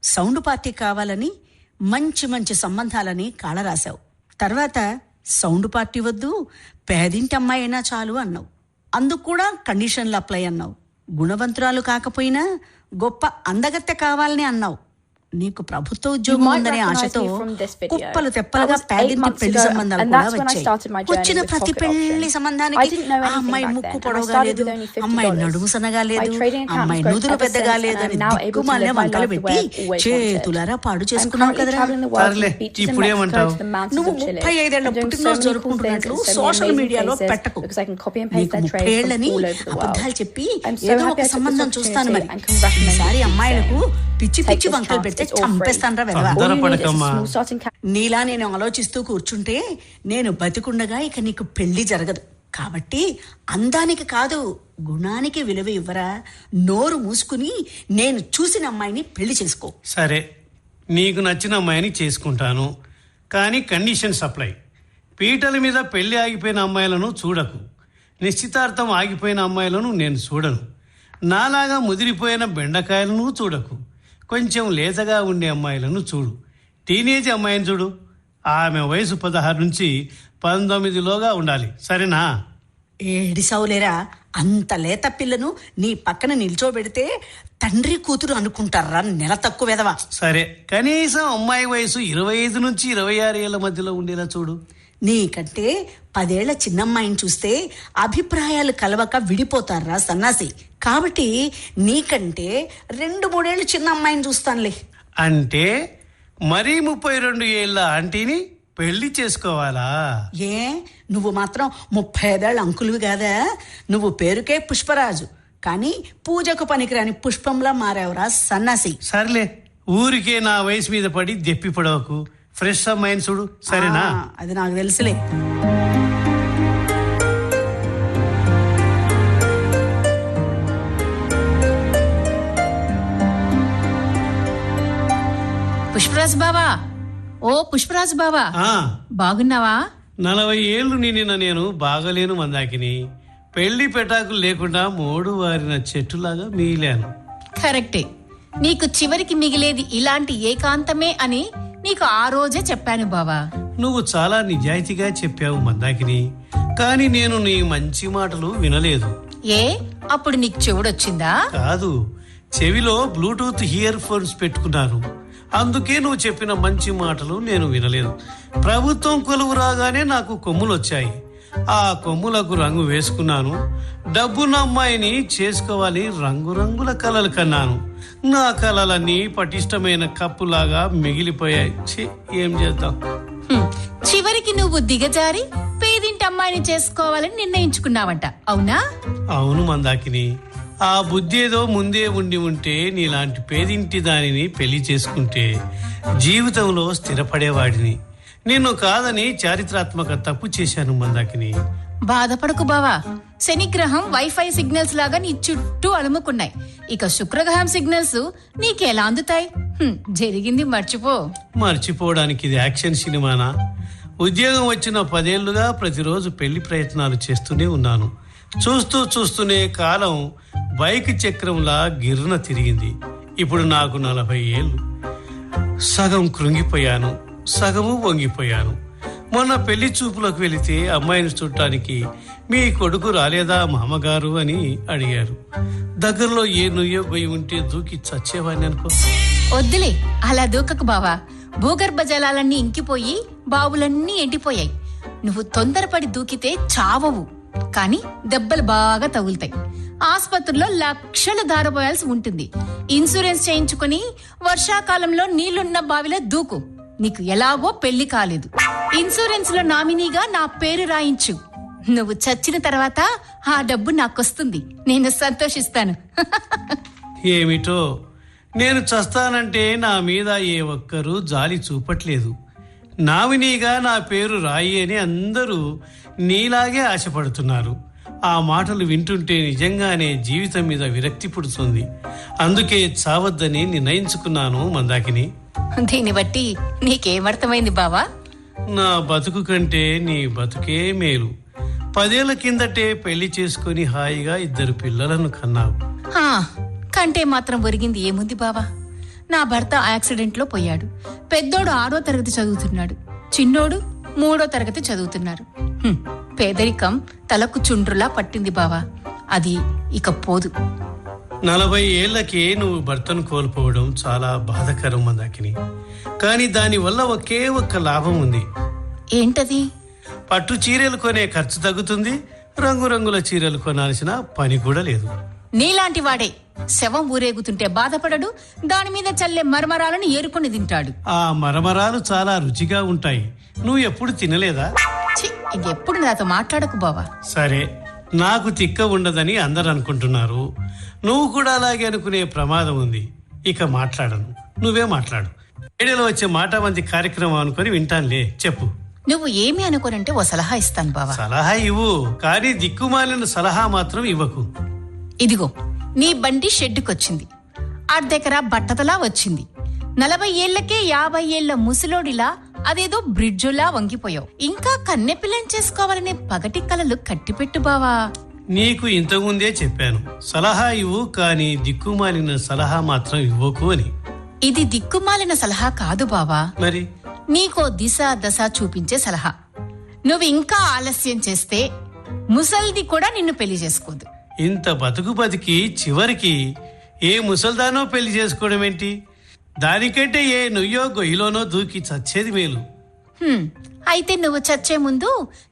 సౌండ్ పార్టీ కావాలని మంచి మంచి సంబంధాలని కాళరాశావు. తర్వాత సౌండ్ పార్టీ వద్దు, పేదింటి అమ్మాయి అయినా చాలు అన్నావు. అందుకు కూడా కండిషన్లు అప్లై అన్నావు. గుణవంతురాలు కాకపోయినా గొప్ప అందగత్తె కావాలని అన్నావు. నీకు ప్రభుత్వ ఉద్యోగం ఉందనే ఆశతో కుప్పలు తెప్పలుగా పేదింటి పెళ్లి సంబంధాలు కూడా వచ్చాయి. వచ్చిన ప్రతి పెళ్లి సంబంధానికి ఆ అమ్మాయి ముక్కు పొడవుగా లేదు, అమ్మాయి నడుము సన్నగా లేదు, అమ్మాయి నుదురు పెద్దగా లేదు అని దిక్కుమాలే వంకలు పెట్టి చేతులారా పాడు చేసుకున్నావు కదరా. ఇప్పుడేమంటావు? నువ్వు 35 ఏళ్ల పుట్టినరోజు జరుపుకుంటున్నట్లు సోషల్ మీడియాలో పెట్టకు. నీకు 30 ఏళ్లని అబద్ధాలు చెప్పి ఏదో ఒక సంబంధం చూస్తాను. మరి ఈసారి అమ్మాయిలకు పిచ్చి పిచ్చి వంకలు పెడితే చంపేస్తానరా వెధవా. నీలా నేను ఆలోచిస్తూ కూర్చుంటే నేను బతికుండగా ఇక నీకు పెళ్లి జరగదు. కాబట్టి అందానికి కాదు గుణానికి విలువ ఇవ్వరా. నోరు మూసుకుని నేను చూసిన అమ్మాయిని పెళ్లి చేసుకో. సరే, నీకు నచ్చిన అమ్మాయిని చేసుకుంటాను, కానీ కండిషన్ సప్లై. పీటల మీద పెళ్లి ఆగిపోయిన అమ్మాయిలను చూడకు. నిశ్చితార్థం ఆగిపోయిన అమ్మాయిలను నేను చూడను. నాలాగా ముదిరిపోయిన బెండకాయలను చూడకు. కొంచెం లేతగా ఉండే అమ్మాయిలను చూడు. టీనేజ్ అమ్మాయిని చూడు. ఆమె వయసు 16 నుంచి 19లోగా ఉండాలి. సరేనా? ఏడిసావులేరా. అంత లేత పిల్లను నీ పక్కన నిల్చోబెడితే తండ్రి కూతురు అనుకుంటారా నెల తక్కువ వెదవా. సరే, కనీసం అమ్మాయి వయసు 25 నుంచి 26 ఏళ్ల మధ్యలో ఉండేలా చూడు. నీకంటే 10 ఏళ్ల చిన్నమ్మాయిని చూస్తే అభిప్రాయాలు కలవక విడిపోతారా సన్నాసి. కాబట్టి నీకంటే 2-3 ఏళ్ళు చిన్న అమ్మాయిని చూస్తానులే. అంటే మరీ 32 ఏళ్ల ఆంటీని పెళ్లి చేసుకోవాలా? ఏ, నువ్వు మాత్రం 35 ఏళ్ళ అంకులువి కాదా? నువ్వు పేరుకే పుష్పరాజు, కానీ పూజకు పనికిరాని పుష్పంలా మారావురా సన్నాసి. సర్లే, ఊరికే నా వయసు మీద పడి దెప్పి పడవకు. ఫ్రెష్ అమ్మాయిని చూడు. సరేనా? అది నాకు తెలుసులే. పుష్పరాజు బావా, ఓ పుష్పరాజు బావా, బాగున్నావా? 40 ఏళ్లు నిండిన నేను బాగలేను మందాకిని. పెళ్లి పెటాకులు లేకుండా మోడు వారిన చెట్టులాగా మిగిలాను. కరెక్టే. నీకు చివరికి మిగిలేది ఇలాంటి ఏకాంతమే అని నీకు ఆ రోజే చెప్పాను బావా. నువ్వు చాలా నిజాయితీగా చెప్పావు మందాకిని, కానీ నేను నీ మంచి మాటలు వినలేదు. ఏ, అప్పుడు నీకు చెవుడొచ్చిందా? కాదు, చెవిలో బ్లూటూత్ ఇయర్ ఫోన్స్ పెట్టుకున్నాను. అందుకే నువ్వు చెప్పిన మంచి మాటలు నేను వినలేదు. ప్రభుత్వం కొలువు రాగానే నాకు కొమ్ములు వచ్చాయి. ఆ కొమ్ములకు రంగు వేసుకున్నాను. డబ్బున్న అమ్మాయిని చేసుకోవాలి రంగురంగుల కలలు కన్నాను. నా కలలన్నీ పటిష్టమైన కప్పులాగా మిగిలిపోయాయి. ఏం చేద్దాం? చివరికి నువ్వు దిగజారి పేదింటి అమ్మాయిని చేసుకోవాలని నిర్ణయించుకున్నావంట, అవునా? అవును మందాకిని. ఆ బుద్ధి ఏదో ముందే ఉండి ఉంటే నీలాంటి పేదింటి దానిని పెళ్లి చేసుకుంటే జీవితంలో స్థిరపడేవాడిని. నిన్ను కాదని చారిత్రాత్మక తప్పు చేశాను మందాకిని. బాధపడకు బావా. శనిగ్రహం వైఫై సిగ్నల్స్ లాగా నీ చుట్టూ అలుముకున్నాయి. ఇక శుక్రగ్రహం సిగ్నల్స్ నీకెలా అందుతాయి? జరిగింది మర్చిపో. మర్చిపోవడానికి ఇది యాక్షన్ సినిమానా? ఉద్యోగం వచ్చిన 10 ఏళ్లుగా ప్రతిరోజు పెళ్లి ప్రయత్నాలు చేస్తూనే ఉన్నాను. చూస్తూనే కాలం బైక్ చక్రంలా గిర్రున తిరిగింది. ఇప్పుడు నాకు 40 ఏళ్ళు. సగం కృంగిపోయాను. సగము వంగిపోయాను. మొన్న పెళ్లి చూపులకు వెళితే అమ్మాయిని చూడటానికి మీ కొడుకు రాలేదా మామగారు అని అడిగారు. దగ్గరలో ఏ నుయ్యో పోయి ఉంటే దూకి చచ్చేవాడిని అనుకో. వద్దులే, అలా దూకకు బావా. భూగర్భ జలాలన్నీ ఇంకిపోయి బావులన్నీ ఎండిపోయాయి. నువ్వు తొందరపడి దూకితే చావవు, కానీ దెబ్బలు బాగా తగులుతాయి. ఆస్పత్రిలో లక్షలు ధారపోయాల్సి ఉంటుంది. ఇన్సూరెన్స్ చేయించుకుని వర్షాకాలంలో నీళ్లున్న బావిలో దూకు. నీకు ఎలాగో పెళ్లి కాలేదు. ఇన్సూరెన్స్ లో నామినీగా నా పేరు రాయించు. నువ్వు చచ్చిన తర్వాత ఆ డబ్బు నాకొస్తుంది. నేను సంతోషిస్తాను. ఏమిటో, నేను చస్తానంటే నా మీద ఏ ఒక్కరూ జాలి చూపట్లేదు. నామినీగా నా పేరు రాయి అని అందరూ నీలాగే ఆశపడుతున్నారు. ఆ మాటలు వింటుంటే నిజంగానే జీవితం మీద విరక్తి పుడుతుంది. అందుకే చావద్దని నిర్ణయించుకున్నాను మందాకిని. దీన్ని బట్టి నీకేమర్థమైంది బావా? నా బతుకు కంటే నీ బతుకే మేలు. 10 ఏళ్ల కిందటే పెళ్లి చేసుకుని హాయిగా 2 పిల్లలను కన్నావు. కంటే మాత్రం ఒరిగింది ఏముంది బావా? నా భర్త యాక్సిడెంట్ లో పోయాడు. పెద్దోడు 6వ తరగతి చదువుతున్నాడు. చిన్నోడు 3వ తరగతి చదువుతున్నారు. పేదరికం తలకు చుండ్రులా పట్టింది బావా. అది ఇక పోదు. 40 ఏళ్లకే నువ్వు భర్తను కోల్పోవడం చాలా బాధకరం మందాకిని. కానీ దానివల్ల ఒకే ఒక్క లాభం ఉంది. ఏంటది? పట్టు చీరలు కొనే ఖర్చు తగ్గుతుంది. రంగురంగుల చీరలు కొనాల్సిన పని కూడా లేదు. నీలాంటి వాడే శవం ఊరేగుతుంటే బాధపడడు, దాని మీద చల్లే మరమరాలను ఏరుకొని తింటాడు. ఆ మరమరాలు చాలా రుచిగా ఉంటాయి. నువ్వు ఎప్పుడు తినలేదా? ఇంకెప్పుడు నాతో మాట్లాడకు బావా. సరే, నాకు తిక్క ఉండదని అందరు అనుకుంటున్నారు. నువ్వు కూడా అలాగే అనుకునే ప్రమాదం ఉంది. ఇక మాట్లాడను, నువ్వే మాట్లాడు. రేడియోలో వచ్చే మాట మంది కార్యక్రమం అనుకుని వింటానులే, చెప్పు. నువ్వు ఏమి అనుకోనంటే ఓ సలహా ఇస్తాను బావా. సలహా ఇవ్వు, కానీ దిక్కుమాలిన సలహా మాత్రం ఇవ్వకు. ఇదిగో, నీ బండి షెడ్డుకొచ్చింది. అర్ధెకరా బట్టతలా వచ్చింది. 40 ఏళ్లకే 50 ఏళ్ల ముసలోడిలా అదేదో బ్రిడ్జులా వంగిపోయావు. ఇంకా కన్నెపిల్లని చేసుకోవాలనే పగటి కలలు కట్టిపెట్టు బావా. నీకు ఇంతకుముందే చెప్పాను, సలహా ఇవ్వు, కానీ దిక్కుమాలిన సలహా మాత్రం ఇవ్వకు అని. ఇది దిక్కుమాలిన సలహా కాదు బావా. మరి నీకో దిశ దశ చూపించే సలహా. నువ్వు ఇంకా ఆలస్యం చేస్తే ముసల్ది కూడా నిన్ను పెళ్లి చేసుకోదు. ఇంత బతుకు బతికి చివరికి ఏ ముసల్దానో పెళ్లి చేసుకోవడం ఏంటి? దానికంటే ఏ నుయ్యో గొయ్యిలోనో దూకి చచ్చేది మేలు. అయితే నువ్వు చచ్చే ముందు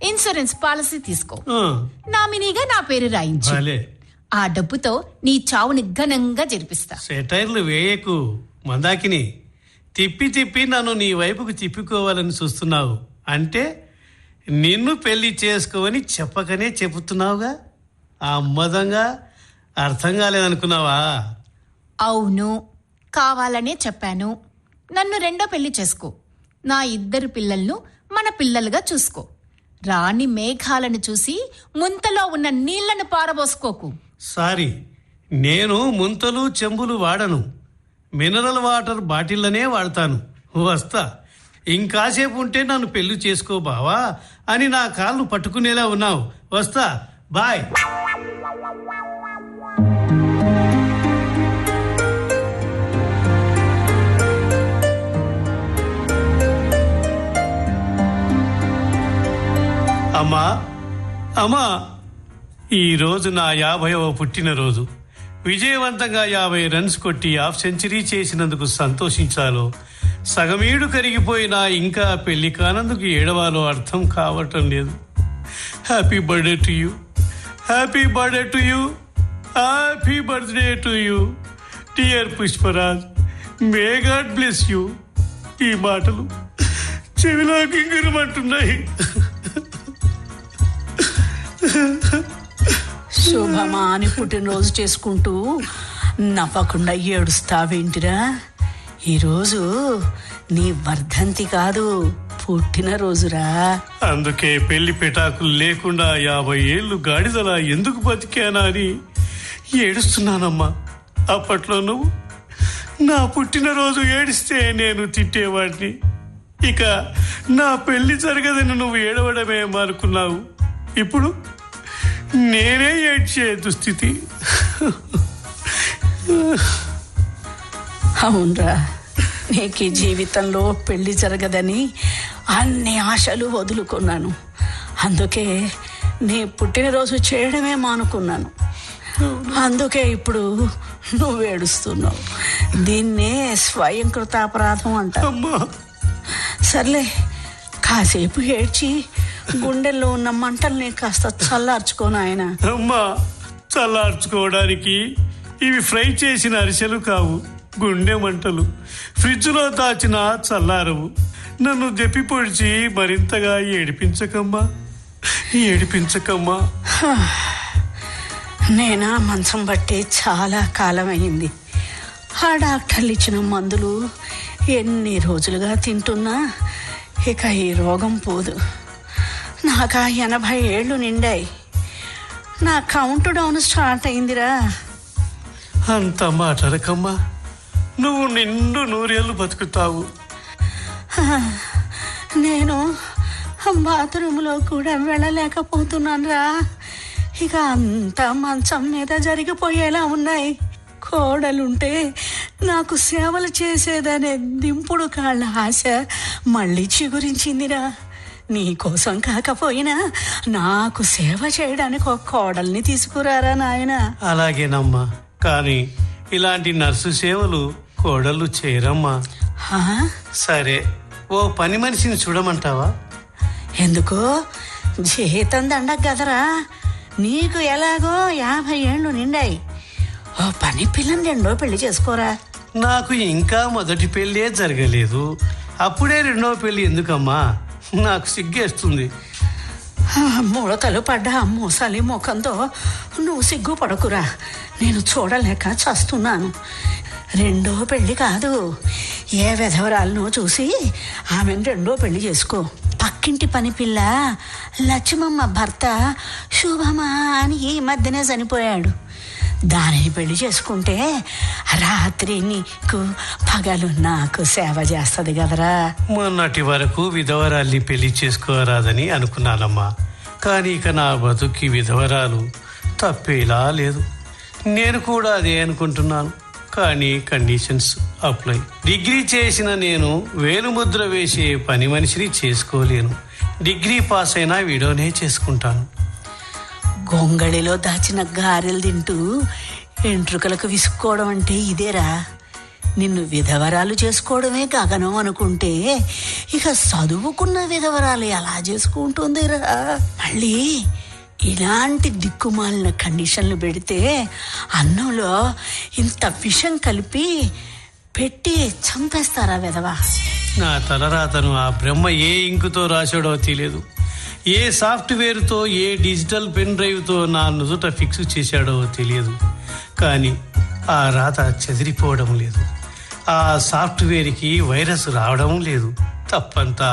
ఇన్సూరెన్స్ పాలసీ తీసుకో. నామినీగా నా పేరు రాయించు. ఆ డబ్బుతో నీ చావుని ఘనంగా జరిపిస్తా. సెటైర్లు వేయకు మందాకిని. తిప్పి తిప్పి నన్ను నీ వైపుకు తిప్పుకోవాలని చూస్తున్నావు. అంటే నిన్ను పెళ్లి చేసుకోవని చెప్పకనే చెబుతున్నావుగా. ఆ అమ్మదంగా అర్థం కాలేదనుకున్నావా? అవును, కావాలనే చెప్పాను. నన్ను 2వ పెళ్లి చేసుకో. నా 2 పిల్లలను మన పిల్లలుగా చూసుకో. రాణి మేఘాలను చూసి ముంతలో ఉన్న నీళ్లను పారబోసుకోకు. సారీ, నేను ముంతలు చెంబులు వాడను. మినరల్ వాటర్ బాటిల్లనే వాడతాను. వస్తా. ఇంకాసేపు ఉంటే నన్ను పెళ్లి చేసుకో బావా అని నా కాళ్ళు పట్టుకునేలా ఉన్నావు. వస్తా, బాయ్. అమ్మా, అమ్మా, ఈరోజు నా 50వ పుట్టినరోజు. విజయవంతంగా 50 రన్స్ కొట్టి హాఫ్ సెంచరీ చేసినందుకు సంతోషించాలో, సగమీడు కరిగిపోయినా ఇంకా పెళ్లి కానందుకు ఏడవాలో అర్థం కావటం లేదు. Happy birthday to you, happy birthday to you, happy birthday to you dear Pushparaj. May God bless you. ఈ మాటలు చెవిలో గింగిరమంటున్నాయి. శుభమా అని పుట్టినరోజు చేసుకుంటూ నవ్వకుండా ఏడుస్తావేంటిరా? ఈరోజు నీ వర్ధంతి కాదు, పుట్టినరోజురా. అందుకే పెళ్లి పెటాకులు లేకుండా 50 ఏళ్ళు గాడిదలా ఎందుకు బతికానా అని ఏడుస్తున్నానమ్మా. అప్పట్లో నువ్వు నా పుట్టినరోజు ఏడిస్తే నేను తిట్టేవాడిని. ఇక నా పెళ్లి జరగదని నువ్వు ఏడవడమే అనుకున్నావు. ఇప్పుడు నేనే ఏడ్చే దుస్థితి. అవునరా, నీకు ఈ జీవితంలో పెళ్లి జరగదని అన్ని ఆశలు వదులుకున్నాను. అందుకే నీ పుట్టినరోజు చేయడమే మానుకున్నాను. అందుకే ఇప్పుడు నువ్వు ఏడుస్తున్నావు. దీన్నే స్వయం కృతాపరాధం అంటారు. అమ్మా సర్లే, కాసేపు ఏడ్చి గుండెల్లో ఉన్న మంటల్ని కాస్త చల్లార్చుకోను ఆయన. అమ్మా, చల్లార్చుకోవడానికి ఇవి ఫ్రై చేసిన అరిసెలు కావు, గుండె మంటలు. ఫ్రిడ్జ్లో దాచిన చల్లారవు. నన్ను దెప్పి పొడిచి మరింతగా ఏడిపించకమ్మా, ఏడిపించకమ్మా. నేనా మంచం బట్టి చాలా కాలం అయింది. ఆ డాక్టర్లు ఇచ్చిన మందులు ఎన్ని రోజులుగా తింటున్నా ఇక ఈ రోగం పోదు. నాకు 80 ఏళ్ళు నిండాయి. నా కౌంట్ డౌన్ స్టార్ట్ అయిందిరా. అంత మాట్లాడకమ్మా, నువ్వు నిండు 100 ఏళ్ళు బతుకుతావు. నేను బాత్రూంలో కూడా వెళ్ళలేకపోతున్నాను రా. ఇక అంతా మంచం మీద జరిగిపోయేలా ఉన్నాయి. కోడలుంటే నాకు సేవలు చేసేదనే దింపుడు కాళ్ళ ఆశ మళ్ళీ చిగురించిందిరా. నీకోసం కాకపోయినా నాకు సేవ చేయడానికి ఒక కోడల్ని తీసుకురారా నాయన. అలాగేనమ్మా, కానీ ఇలాంటి నర్సు సేవలు కోడళ్ళు చేయరమ్మా. సరే, ఓ పని మనిషిని చూడమంటావా? ఎందుకో జీతం దండగ గదరా. నీకు ఎలాగో 50 ఏళ్ళు నిండాయి. ఓ పని పిల్లని 2వ పెళ్లి చేసుకోరా. నాకు ఇంకా మొదటి పెళ్ళే జరగలేదు, అప్పుడే 2వ పెళ్లి ఎందుకమ్మా? నాకు సిగ్గేస్తుంది. ముడతలు పడ్డ మోసాలి ముఖంతో నువ్వు సిగ్గుపడకురా. నేను చూడలేక చస్తున్నాను. 2వ పెళ్లి కాదు, ఏ విధవరాలను చూసి ఆమెను 2వ పెళ్లి చేసుకో. పక్కింటి పని పిల్ల లక్ష్మమ్మ భర్త శుభమా అని ఈ మధ్యనే చనిపోయాడు. దానిని పెళ్లి చేసుకుంటే రాత్రి నీకు పగలు నాకు సేవ చేస్తుంది కదరా. మొన్నటి వరకు విధవరాల్ని పెళ్లి చేసుకోరాదని అనుకున్నానమ్మా, కానీ ఇక నా బతుక్కి విధవరాలు తప్పేలా లేదు. నేను కూడా అదే అనుకుంటున్నాను, కానీ కండిషన్స్ అప్లై. డిగ్రీ చేసిన నేను వేలుముద్ర వేసే పని మనిషిని చేసుకోలేను. డిగ్రీ పాస్ అయినా వీడోనే చేసుకుంటాను. గొంగళిలో దాచిన గారెలు తింటూ ఎంట్రుకలకు విసుక్కోవడం అంటే ఇదేరా. నిన్ను విధవరాలు చేసుకోవడమే గగనం అనుకుంటే ఇక చదువుకున్న విధవరాలు ఎలా చేసుకుంటుందిరా. మళ్ళీ ఇలాంటి దిక్కుమాలిన కండిషన్లు పెడితే అన్నంలో ఇంత విషం కలిపి పెట్టి చంపేస్తారా విధవా. నా తలరాతను ఆ బ్రహ్మ ఏ ఇంకుతో రాశాడో తెలియదు, ఏ సాఫ్ట్వేర్తో, ఏ డిజిటల్ పెన్ డ్రైవ్తో నా నుదుట ఫిక్స్ చేశాడో తెలియదు, కానీ ఆ రాత చెదిరిపోవడం లేదు, ఆ సాఫ్ట్వేర్కి వైరస్ రావడం లేదు. తప్పంతా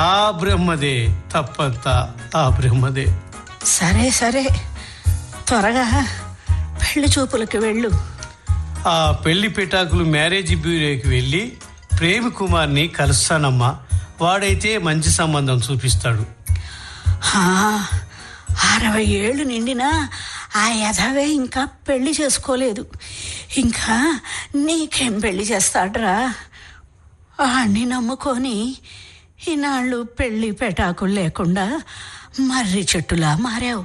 ఆ బ్రహ్మదే, తప్పంతా ఆ బ్రహ్మదే. సరే సరే, త్వరగా పెళ్లి చూపులకు వెళ్ళు. ఆ పెళ్లి పెటాకులు మ్యారేజ్ బ్యూరోకి వెళ్ళి ప్రేమ్ కుమార్ని కలుస్తానమ్మా. వాడైతే మంచి సంబంధం చూపిస్తాడు. 60 ఏళ్ళు నిండినా ఆ యథవే ఇంకా పెళ్లి చేసుకోలేదు. ఇంకా నీకేం పెళ్లి చేస్తాడ్రా? వాణ్ణి నమ్ముకొని ఈనాళ్ళు పెళ్లి పెటాకులు లేకుండా మర్రి చెట్టులా మారావు.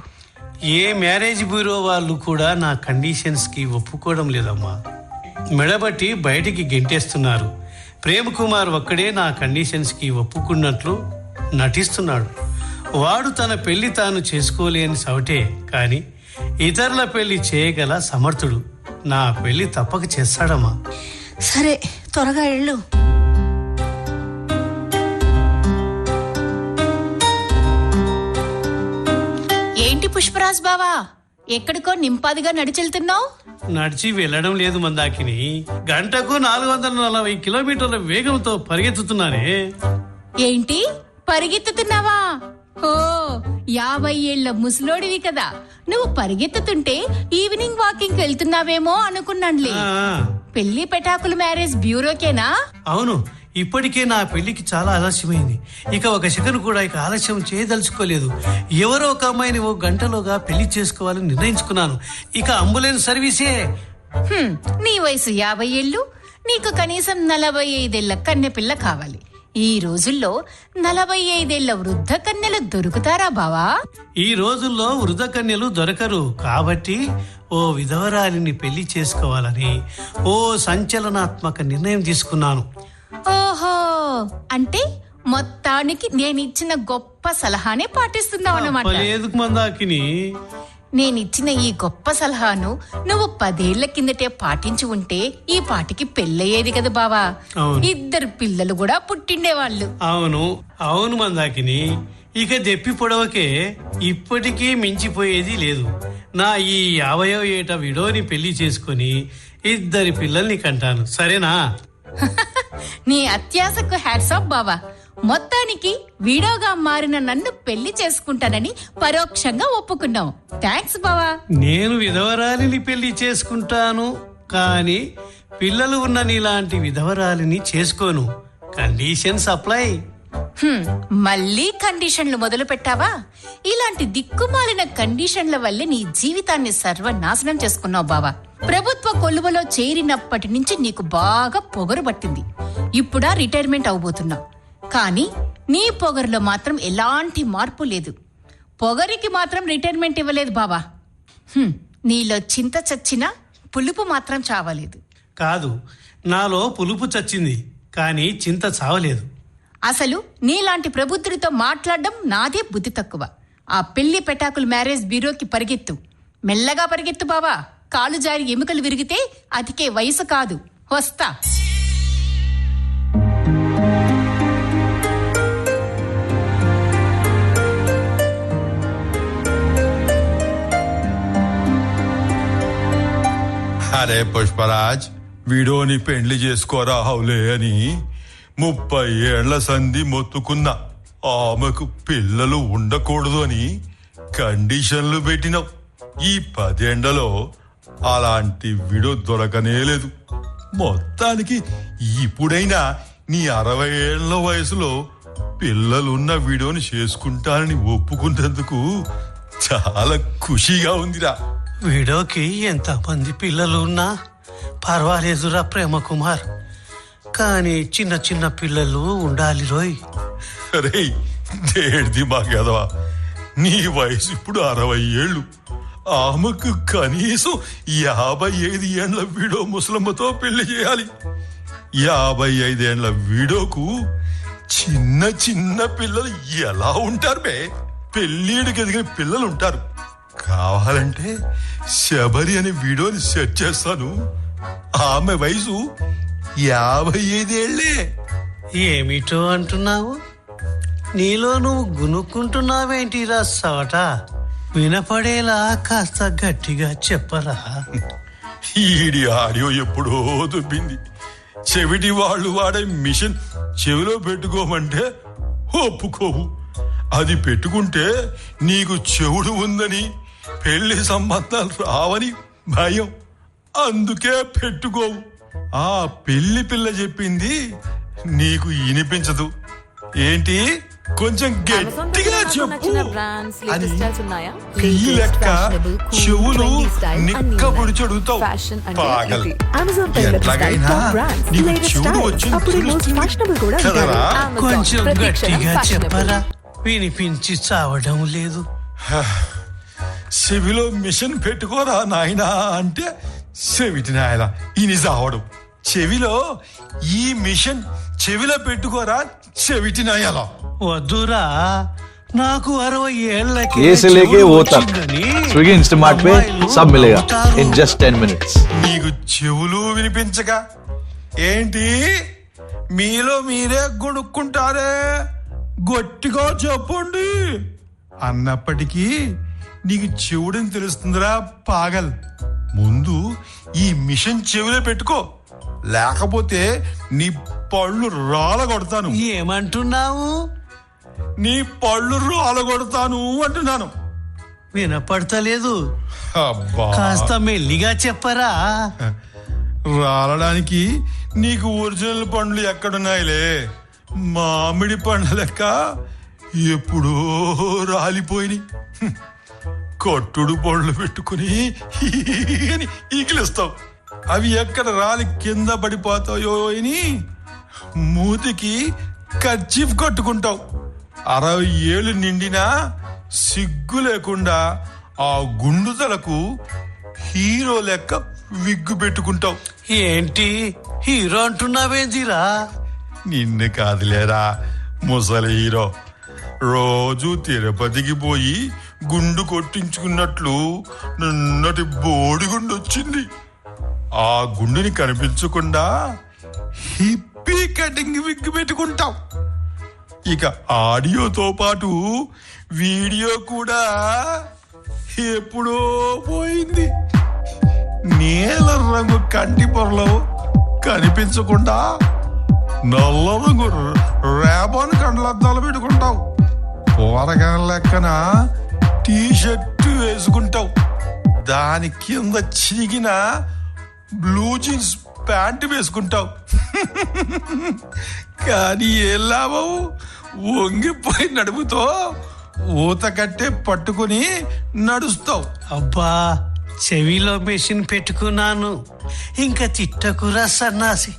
ఏ మ్యారేజ్ బ్యూరో వాళ్ళు కూడా నా కండిషన్స్కి ఒప్పుకోవడం లేదమ్మా. మెడబట్టి బయటికి గెంటేస్తున్నారు. ప్రేమ్ కుమార్ ఒక్కడే నా కండిషన్స్కి ఒప్పుకున్నట్లు నటిస్తున్నాడు. వాడు తన పెళ్లి తాను చేసుకోలేని సవటే, కానీ ఇతరుల పెళ్లి చేయగల సమర్థుడు. నా పెళ్లి తప్పక చేస్తాడమ్మా. సరే, త్వరగా వెళ్ళు. ఏంటి పుష్పరాజ్ బావా, ఎక్కడికో నింపాదిగా నడిచెళ్తున్నావు? నడిచి వెళ్ళడం లేదు మందాకిని, గంటకు 440 కిలోమీటర్ల వేగంతో పరిగెత్తుతున్నానే. ఏంటి, పరిగెత్తుతున్నావా? ఓ, 50 ఏళ్ల ముసలోడివి కదా, నువ్వు పరిగెత్తుతుంటే ఈవినింగ్ వాకింగ్ వెళ్తున్నావేమో అనుకున్నానులే. పెళ్లి పెటాకులు మ్యారేజ్ బ్యూరోకేనా? అవును, ఇప్పటికే నా పెళ్లికి చాలా ఆలస్యమైంది. ఇక ఒక సెకండ్ కూడా ఇక ఆలస్యం చేయదలుచుకోలేదు. ఎవరో ఒక అమ్మాయిని 1 గంటలోగా పెళ్లి చేసుకోవాలని నిర్ణయించుకున్నాను. ఇక అంబులెన్స్ సర్వీసే. నీ వయసు 50 ఏళ్ళు, నీకు కనీసం 45 కన్నె పిల్ల కావాలి. ఈ రోజుల్లో 45 వృద్ధ కన్యలు దొరుకుతారా బావా? ఈ రోజుల్లో వృద్ధ కన్యలు దొరకరు కాబట్టి ఓ విధవరాలిని పెళ్లి చేసుకోవాలని ఓ సంచలనాత్మక నిర్ణయం తీసుకున్నాను. ఓహో, అంటే మొత్తానికి నేనిచ్చిన గొప్ప సలహానే పాటిస్తున్నావు అన్నమాట. లేదు మందాకిని, నేనిచ్చిన ఈ గొప్ప సలహాను నువ్వు 10 ఏళ్ల కిందటే పాటించి ఉంటే ఈ పాటికి పెళ్ళయ్యేది కదా బావా. అవును. 2 పిల్లలు కూడా పుట్టిండేవాళ్ళు. అవును మందాకిని, ఇక దెప్పి పొడవకే ఇప్పటికీ మించిపోయేది లేదు. నా ఈ 50వ ఏట విడోని పెళ్లి చేసుకుని 2 పిల్లల్ని కంటాను. సరేనా? నీ అత్యాశకు హ్యాట్స్ ఆఫ్ బావా. మొత్తానికి వీడోగా మారిన నన్ను పెళ్లి చేసుకుంటానని పరోక్షంగా ఒప్పుకున్నావు. థ్యాంక్స్ బావా. నేను విధవరాలిని పెళ్లి చేసుకుంటాను, కానీ పిల్లలు ఉన్న నీలాంటి విధవరాలిని చేసుకోను. Conditions apply. మళ్ళీ కండిషన్లు మొదలు పెట్టావా? ఇలాంటి దిక్కుమాలిన కండిషన్ల వల్లే నీ జీవితాన్ని సర్వనాశనం చేసుకున్నావు బావా. ప్రభుత్వ కొలువులో చేరినప్పటి నుంచి నీకు బాగా పొగరు పట్టింది. ఇప్పుడా రిటైర్మెంట్ అవబోతున్నావు, కానీ నీ పొగరులో మాత్రం ఎలాంటి మార్పు లేదు. పొగరికి మాత్రం రిటైర్మెంట్ ఇవ్వలేదు బావా. నీలో చింత చచ్చినా పులుపు మాత్రం చావలేదు. కాదు, నాలో పులుపు చచ్చింది, కానీ చింత చావలేదు. అసలు నీలాంటి ప్రబుద్ధుడితో మాట్లాడడం నాదే బుద్ధి తక్కువ. ఆ పెళ్లి పెటాకులు మ్యారేజ్ బ్యూరోకి పరిగెత్తు, మెల్లగా పరిగెత్తు బావా. కాలు జారి ఎముకలు విరిగితే అతికే వయసు కాదు. వస్తా. అరే పుష్పరాజ్, వీడోని పెండ్లి చేసుకోరా హౌలే అని 30 ఏళ్ల సంధి మొత్తుకున్నా. ఆమెకు పిల్లలు ఉండకూడదు అని కండిషన్లు పెట్టినావు. ఈ 10 ఏళ్లలో అలాంటి వీడో దొరకనే లేదు. మొత్తానికి ఇప్పుడైనా నీ 60 ఏళ్ల వయసులో పిల్లలున్న వీడోని చేసుకుంటానని ఒప్పుకున్నందుకు చాలా ఖుషిగా ఉందిరా. వీడోకి ఎంతమంది పిల్లలు ఉన్నా పర్వాలేదురా ప్రేమ కుమార్, కానీ చిన్న చిన్న పిల్లలు ఉండాలి రోయ్. అరే దేడిది మా గదవా, నీ వయసు ఇప్పుడు 60 ఏళ్ళు. ఆమెకు కనీసం 55 ఏళ్ల వీడో ముసలమ్మతో పెళ్లి చేయాలి. 55 ఏళ్ల వీడోకు చిన్న చిన్న పిల్లలు ఎలా ఉంటారు బే? పెళ్ళిడికి ఎదిగిన పిల్లలు ఉంటారు. కావాలంటే శబరి అనే వీడియోని సెట్ చేస్తాను. ఆమె వయసు 55 ఏళ్లే. ఏమిటో అంటున్నావు? నీలో నువ్వు గునుక్కుంటున్నావేంటిరా సవట? వినపడేలా కాస్త గట్టిగా చెప్పరా. ఈడి ఆడియో ఎప్పుడో దుబ్బింది. చెవిటి వాళ్ళు వాడే మిషన్ చెవిలో పెట్టుకోమంటే ఒప్పుకోవు. అది పెట్టుకుంటే నీకు చెవుడు ఉందని, పెళ్లి సంబంధాలు రావని భయం. అందుకే పెట్టుకోవు. ఆ పెళ్లి పిల్ల చెప్పింది నీకు వినిపించదు ఏంటి? కొంచెం గట్టిగా చెప్పు అని ఈ లెక్క చెవులు నిక్కబుడి చెడుతావు. పాగల్, ఎట్లాగైనా నీకు చెవుడు వచ్చింది కదరా. కొంచెం గట్టిగా చెప్పరా, వినిపించి చావడం లేదు. చెవిలో మిషన్ పెట్టుకోరా నాయనా అంటే చెవిటి నాయన ఇని చావడం. చెవిలో ఈ మిషన్ చెవిలో పెట్టుకోరా చెవిటి నాయల. వద్దురా, నాకు 60 ఏళ్ళకి ये से लेके वो तक स्विगी इंस्टामार्ट पे सब मिलेगा in just 10 minutes. నీకు చెవులు వినిపించగా ఏంటి? మీలో మీరే గొడుక్కుంటారే, గట్టిగా చెప్పండి అన్నప్పటికీ నీకు చెవుడని తెలుస్తుందిరా పాగల్. ముందు ఈ మిషన్ చెవిలో పెట్టుకో, లేకపోతే నీ పళ్ళు రాలగొడతాను. ఏమంటున్నావు? నీ పళ్ళు రాలగొడతాను అంటున్నాను. వినపడతలేదు, అబ్బా, కాస్త మెల్లిగా చెప్పరా. రాలడానికి నీకు ఒరిజినల్ పండ్లు ఎక్కడున్నాయిలే? మామిడి పండ్ల లెక్క ఎప్పుడో రాలిపోయినాయి. కట్టుడు పండ్లు పెట్టుకుని ఈకిలిస్తావు. అవి ఎక్కడ రాలి కింద పడిపోతాయో అని మూతికి కర్చీఫ్ కట్టుకుంటావు. 60 ఏళ్ళు నిండినా సిగ్గు లేకుండా ఆ గుండుతలకు హీరో లెక్క విగ్గు పెట్టుకుంటావు. ఏంటి హీరో అంటున్నావేందిరా? నిన్ను కాదులేరా ముసలి హీరో. రోజు తిరుపతికి పోయి గుండు కొట్టించుకున్నట్లు నిన్నటి బోడిగుండు వచ్చింది. ఆ గుండుని కనిపించకుండా హిప్పీ కటింగ్ విగ్గు పెట్టుకుంటాం. ఇక ఆడియోతో పాటు వీడియో కూడా ఎప్పుడో పోయింది. నీల రంగు కంటి పొరలో కనిపించకుండా నల్ల రంగు రేబాన్ కండ్లద్దాలు పెట్టుకుంటావు. పోరగాళ్ళ లెక్కన టీ షర్ట్ వేసుకుంటావు. దాని కింద చిగిన బ్లూ జీన్స్ ప్యాంటు వేసుకుంటావు. కానీ ఏం లాభం? వంగిపోయి నడుపుతో ఊత కట్టే పట్టుకుని నడుస్తావు. అబ్బా, చెవిలో మెషిన్ పెట్టుకున్నాను. ఇంకా తిట్టకురా సన్నాసి.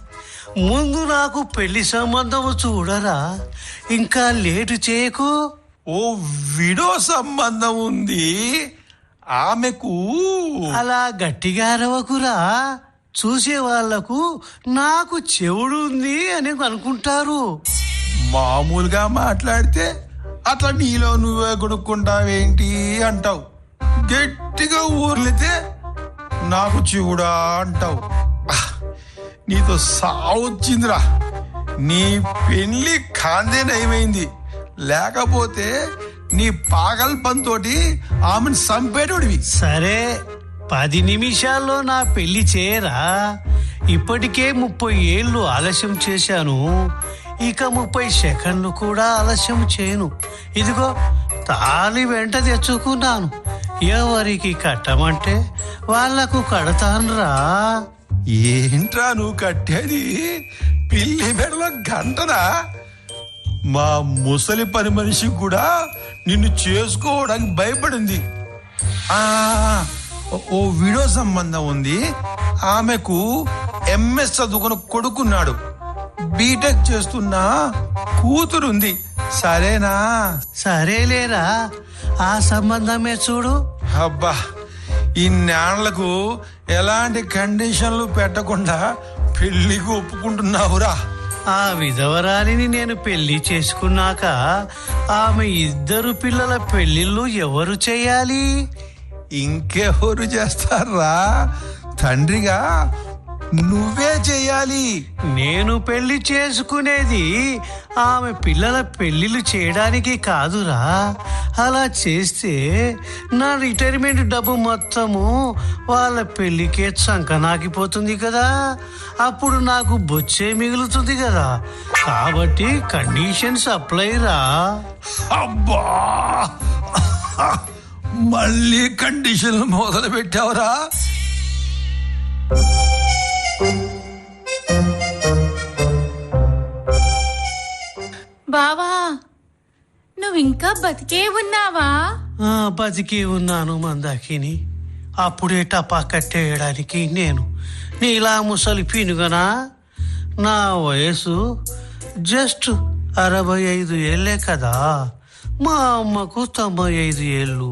ముందు నాకు పెళ్లి సంబంధం చూడరా, ఇంకా లేటు చేయకు. ఓ విడో సంబంధం ఉంది. ఆమెకు అలా గట్టిగా అరవకురా. చూసే వాళ్లకు నాకు చెవుడు ఉంది అని అనుకుంటారు. మామూలుగా మాట్లాడితే అట్లా నీలో నువ్వే కొనుక్కుంటావేంటి అంటావు. గట్టిగా ఊర్లితే నాకు చెవుడా అంటావు. నీతో సావొచ్చిందిరా. నీ పెళ్లి కాందే నయమైంది. లేకపోతే నీ పాగల్ పనితోటి ఆమెను చంపేటోడివి. సరే, 10 నిమిషాల్లో నా పెళ్లి చేయరా. ఇప్పటికే 30 ఏళ్ళు ఆలస్యం చేశాను. ఇక 30 సెకండ్లు కూడా ఆలస్యం చేయను. ఇదిగో తాళి వెంట తెచ్చుకున్నాను. ఎవరికి కట్టమంటే వాళ్లకు కడతానురా. ఏంట్రా నువ్వు కట్టేది? పిల్లి మెడలో గంటనా? మా ముసలి పని మనిషి కూడా నిన్ను చేసుకోవడానికి భయపడింది. ఓ వీడియో సంబంధం ఉంది. ఆమెకు MS చదువుకున్న కొడుకున్నాడు. బీటెక్ చేస్తున్న కూతురుంది. సరేనా? సరేలేరా, ఆ సంబంధమే చూడు. అబ్బా, ఇన్నేళ్లకు ఎలాంటి కండిషన్లు పెట్టకుండా పెళ్లికి ఒప్పుకుంటున్నావురా. ఆ విధవరాలిని నేను పెళ్లి చేసుకున్నాక ఆమె 2 పిల్లల పెళ్లిళ్ళు ఎవరు చేయాలి? ఇంకెవరు చేస్తారా? తండ్రిగా నువ్వే చెయ్యాలి. నేను పెళ్లి చేసుకునేది ఆమె పిల్లల పెళ్లిళ్ళు చేయడానికి కాదురా. అలా చేస్తే నా రిటైర్మెంట్ డబ్బు మొత్తము వాళ్ళ పెళ్లికే చంకనాకిపోతుంది కదా. అప్పుడు నాకు బొచ్చే మిగులుతుంది కదా. కాబట్టి కండిషన్స్ అప్లై రా. అబ్బా, మళ్ళీ కండిషన్లు మొదలు పెట్టావురా. బావా, నువ్వింకా బతికే ఉన్నావా? బతికి ఉన్నాను మందాకిని. అప్పుడే టపా కట్టేయడానికి నేను నీలా ముసలి పీనుగనా? నా వయసు జస్ట్ 65 ఏళ్లే కదా. మా అమ్మకు 95 ఏళ్ళు.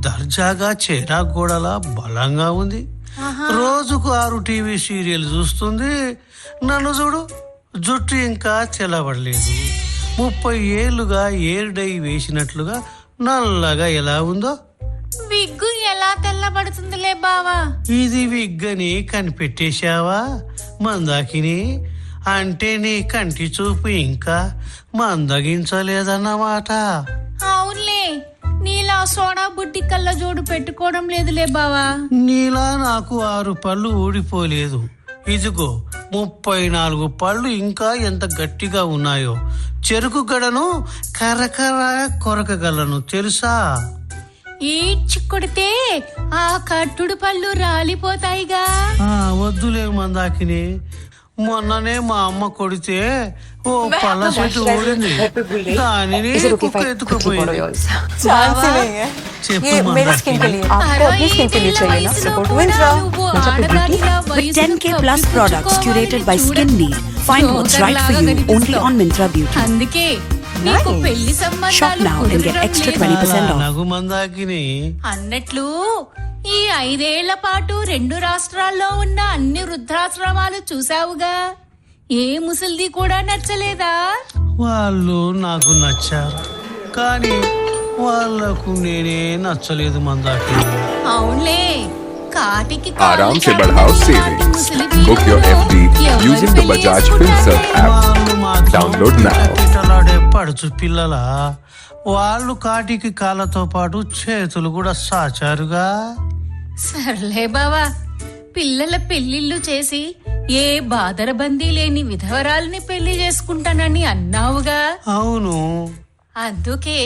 దర్జాగా చేరా గోడలా బలంగా ఉంది. రోజుకు 6 టీవీ సీరియల్ చూస్తుంది. నన్ను చూడు, జుట్టు ఇంకా తెల్లబడలేదు. 30 ఏళ్లుగా ఎయిర్ డై వేసినట్లుగా నల్లగా ఎలా ఉందో. విగ్గు ఎలా తెల్లబడుతుందిలే బావా. ఇది విగ్గని కనిపెట్టేశావా మందాకిని? అంటే నీ కంటి చూపు ఇంకా మందగించలేదన్నమాట. అవునులే, నీలా సోడా బుడ్డి కళ్ళ జోడు పెట్టుకోవడం లేదులే బావా. నీలా నాకు 6 పళ్ళు ఊడిపోలేదు. ఇదిగో 34 పళ్ళు ఇంకా ఎంత గట్టిగా ఉన్నాయో. చెరుకు గడను కరకర కొరకగలను తెలుసా? ఈడ్చి కొడితే ఆ కట్టుడు పళ్ళు రాలిపోతాయిగా. వద్దులే మందాకిని. మొన్ననే మా అమ్మ కొడితే ఓ పళ్ళ చెట్టు ఊడింది. దానిని కుక్క ఎత్తుకుపోయింది. చెప్పు మందాకిని. आपको अपनी स्किन के लिए चाहिए ना support विंड्रा With 10K plus products curated by Skin Need. Find what's right for you only on Myntra Beauty. అందుకే నీకు పెళ్లి Shop సంబంధాలు now and get కుదరడం extra లేదు. 20% off. నగు మందాకిని. అన్నట్లు ఈ 5 ఏళ్ల పాటు 2 రాష్ట్రాల్లో ఉన్న అన్ని వృద్ధాశ్రమాలు చూసావుగా, ఏ ముసల్ది కూడా నచ్చలేదా? వాళ్ళు నాకు నచ్చారు, కానీ వాళ్లకు నేనే నచ్చలేదు మందాకిని. అవునులే, కాటికి आराम से बढ़ाओ savings. Book your FD using the Bajaj FinServ app. వాళ్ళు మాత్రం Download now. పిట్టలాడే పడుచు పిల్లల, వాళ్ళు కాటికి కాళ్ళతో పాటు చేతులు కూడా సాచారుగా. సర్లే బావా, పిల్లల పెళ్లిళ్ళు చేసి ఏ బాదరబందీ లేని విధవరాల్ని పెళ్లి చేసుకుంటానని అన్నావుగా. అవును, అందుకే